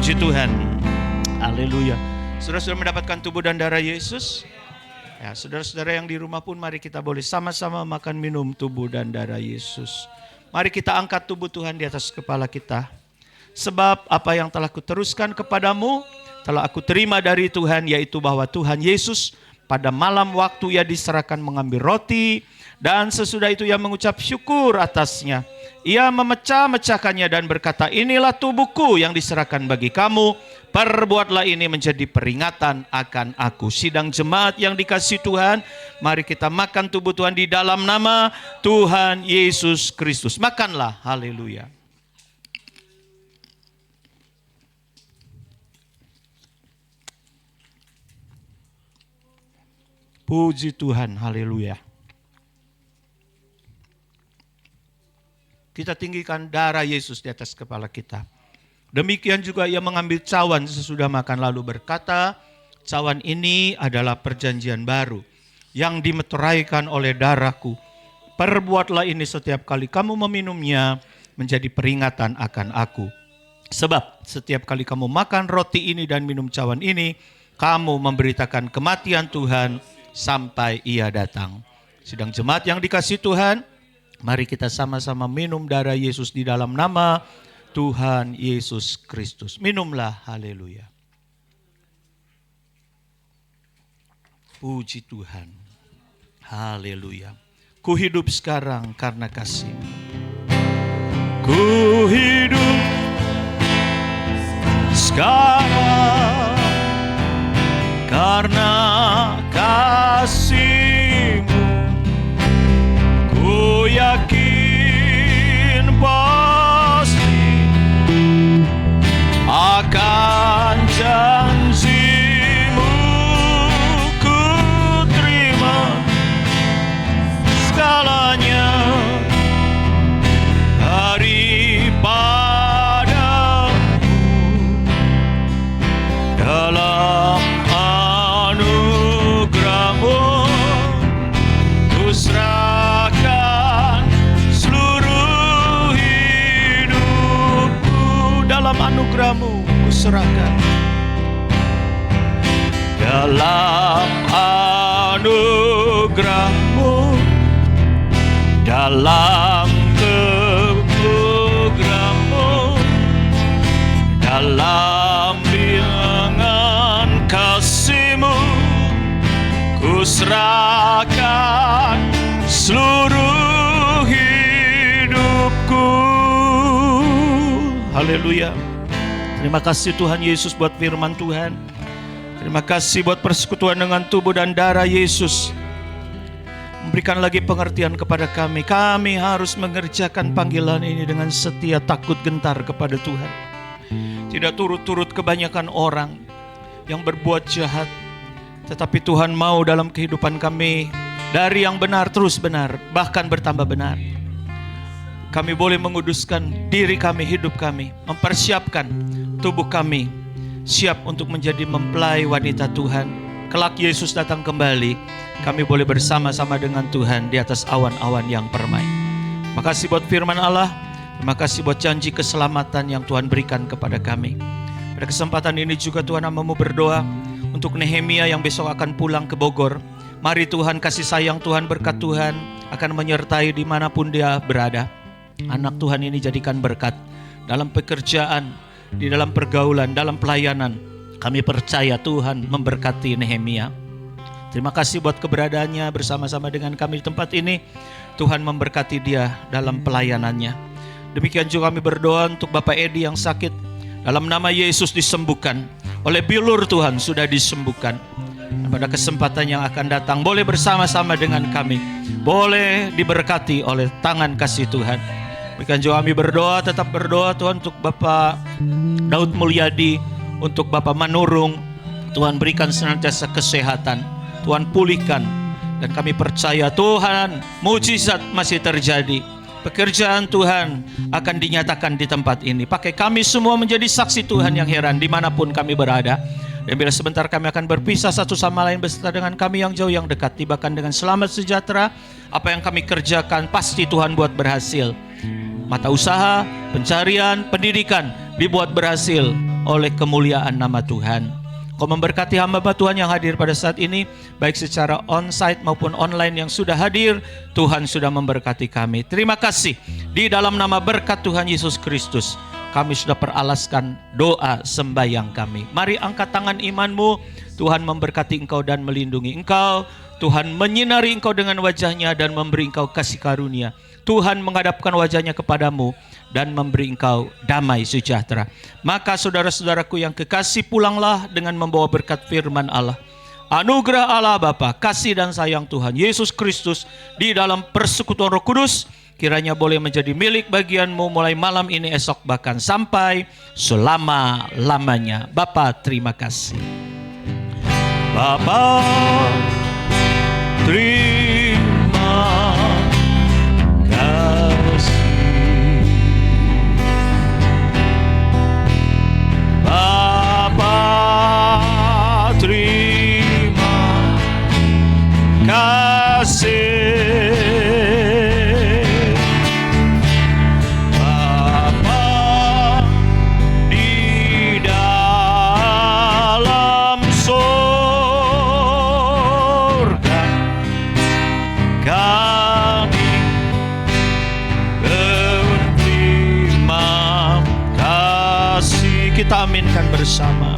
Puji Tuhan. Haleluya. Saudara sudah mendapatkan tubuh dan darah Yesus? Ya, saudara-saudara yang di rumah pun mari kita boleh sama-sama makan minum tubuh dan darah Yesus. Mari kita angkat tubuh Tuhan di atas kepala kita. Sebab apa yang telah kuteruskan kepadamu telah aku terima dari Tuhan, yaitu bahwa Tuhan Yesus pada malam waktu ia diserahkan mengambil roti, dan sesudah itu ia mengucap syukur atasnya. Ia memecah-mecahkannya dan berkata, inilah tubuhku yang diserahkan bagi kamu, perbuatlah ini menjadi peringatan akan aku. Sidang jemaat yang dikasihi Tuhan, mari kita makan tubuh Tuhan di dalam nama Tuhan Yesus Kristus. Makanlah, haleluya. Puji Tuhan, haleluya. Kita tinggikan darah Yesus di atas kepala kita. Demikian juga ia mengambil cawan sesudah makan lalu berkata, cawan ini adalah perjanjian baru yang dimeteraikan oleh darahku. Perbuatlah ini setiap kali kamu meminumnya menjadi peringatan akan aku. Sebab setiap kali kamu makan roti ini dan minum cawan ini, kamu memberitakan kematian Tuhan sampai ia datang. Sidang jemaat yang dikasihi Tuhan, mari kita sama-sama minum darah Yesus di dalam nama Tuhan Yesus Kristus. Minumlah, haleluya. Puji Tuhan, haleluya. Ku hidup sekarang karena kasih-Mu. Ku hidup sekarang karena kasih-Mu. Ku yakin pasti akan janji-Mu ku terima segalanya daripadamu dalam anugerah-Mu. Ku serahkan seluruh hidupku dalam anugerah-Mu. Ku serahkan dalam anugerah-Mu, dalam kemuliaan-Mu, dalam bilangan kasih-Mu. Ku serahkan seluruh hidupku. Haleluya. Terima kasih Tuhan Yesus buat firman Tuhan. Terima kasih buat persekutuan dengan tubuh dan darah Yesus. Memberikan lagi pengertian kepada kami. Kami harus mengerjakan panggilan ini dengan setia, takut, gentar kepada Tuhan. Tidak turut-turut kebanyakan orang yang berbuat jahat. Tetapi Tuhan mau dalam kehidupan kami dari yang benar terus benar, bahkan bertambah benar. Kami boleh menguduskan diri kami, hidup kami, mempersiapkan tubuh kami siap untuk menjadi mempelai wanita Tuhan. Kelak Yesus datang kembali, kami boleh bersama-sama dengan Tuhan di atas awan-awan yang permai. Terima kasih buat firman Allah, terima kasih buat janji keselamatan yang Tuhan berikan kepada kami. Pada kesempatan ini juga Tuhan mau berdoa untuk Nehemia yang besok akan pulang ke Bogor. Mari Tuhan, kasih sayang Tuhan, berkat Tuhan akan menyertai dimanapun dia berada. Anak Tuhan ini jadikan berkat dalam pekerjaan, di dalam pergaulan, dalam pelayanan. Kami percaya Tuhan memberkati Nehemia. Terima kasih buat keberadaannya bersama-sama dengan kami di tempat ini. Tuhan memberkati dia dalam pelayanannya. Demikian juga kami berdoa untuk Bapak Edi yang sakit. Dalam nama Yesus disembuhkan. Oleh bilur Tuhan sudah disembuhkan. Pada kesempatan yang akan datang boleh bersama-sama dengan kami, boleh diberkati oleh tangan kasih Tuhan. Demikian juga kami berdoa, tetap berdoa Tuhan untuk Bapak Daud Mulyadi, untuk Bapak Manurung. Tuhan berikan senantiasa kesehatan, Tuhan pulihkan. Dan kami percaya Tuhan mujizat masih terjadi. Pekerjaan Tuhan akan dinyatakan di tempat ini. Pakai kami semua menjadi saksi Tuhan yang heran dimanapun kami berada. Dan bila sebentar kami akan berpisah satu sama lain beserta dengan kami yang jauh yang dekat, tibakan dengan selamat sejahtera. Apa yang kami kerjakan pasti Tuhan buat berhasil. Mata usaha, pencarian, pendidikan dibuat berhasil oleh kemuliaan nama Tuhan. Kau memberkati hamba Tuhan yang hadir pada saat ini, baik secara on-site maupun online yang sudah hadir. Tuhan sudah memberkati kami. Terima kasih. Di dalam nama berkat Tuhan Yesus Kristus, kami sudah peralaskan doa sembahyang kami. Mari angkat tangan imanmu. Tuhan memberkati engkau dan melindungi engkau. Tuhan menyinari engkau dengan wajahnya dan memberi engkau kasih karunia. Tuhan menghadapkan wajahnya kepadamu dan memberi engkau damai sejahtera. Maka saudara-saudaraku yang kekasih, pulanglah dengan membawa berkat firman Allah. Anugerah Allah Bapa, kasih dan sayang Tuhan Yesus Kristus di dalam persekutuan Roh Kudus kiranya boleh menjadi milik bagianmu mulai malam ini, esok, bahkan sampai selama-lamanya. Bapa, terima kasih. Bapa, terima kasih. Bapa, terima kasih. Bapa di dalam surga, kami berterima kasih. Kita aminkan bersama.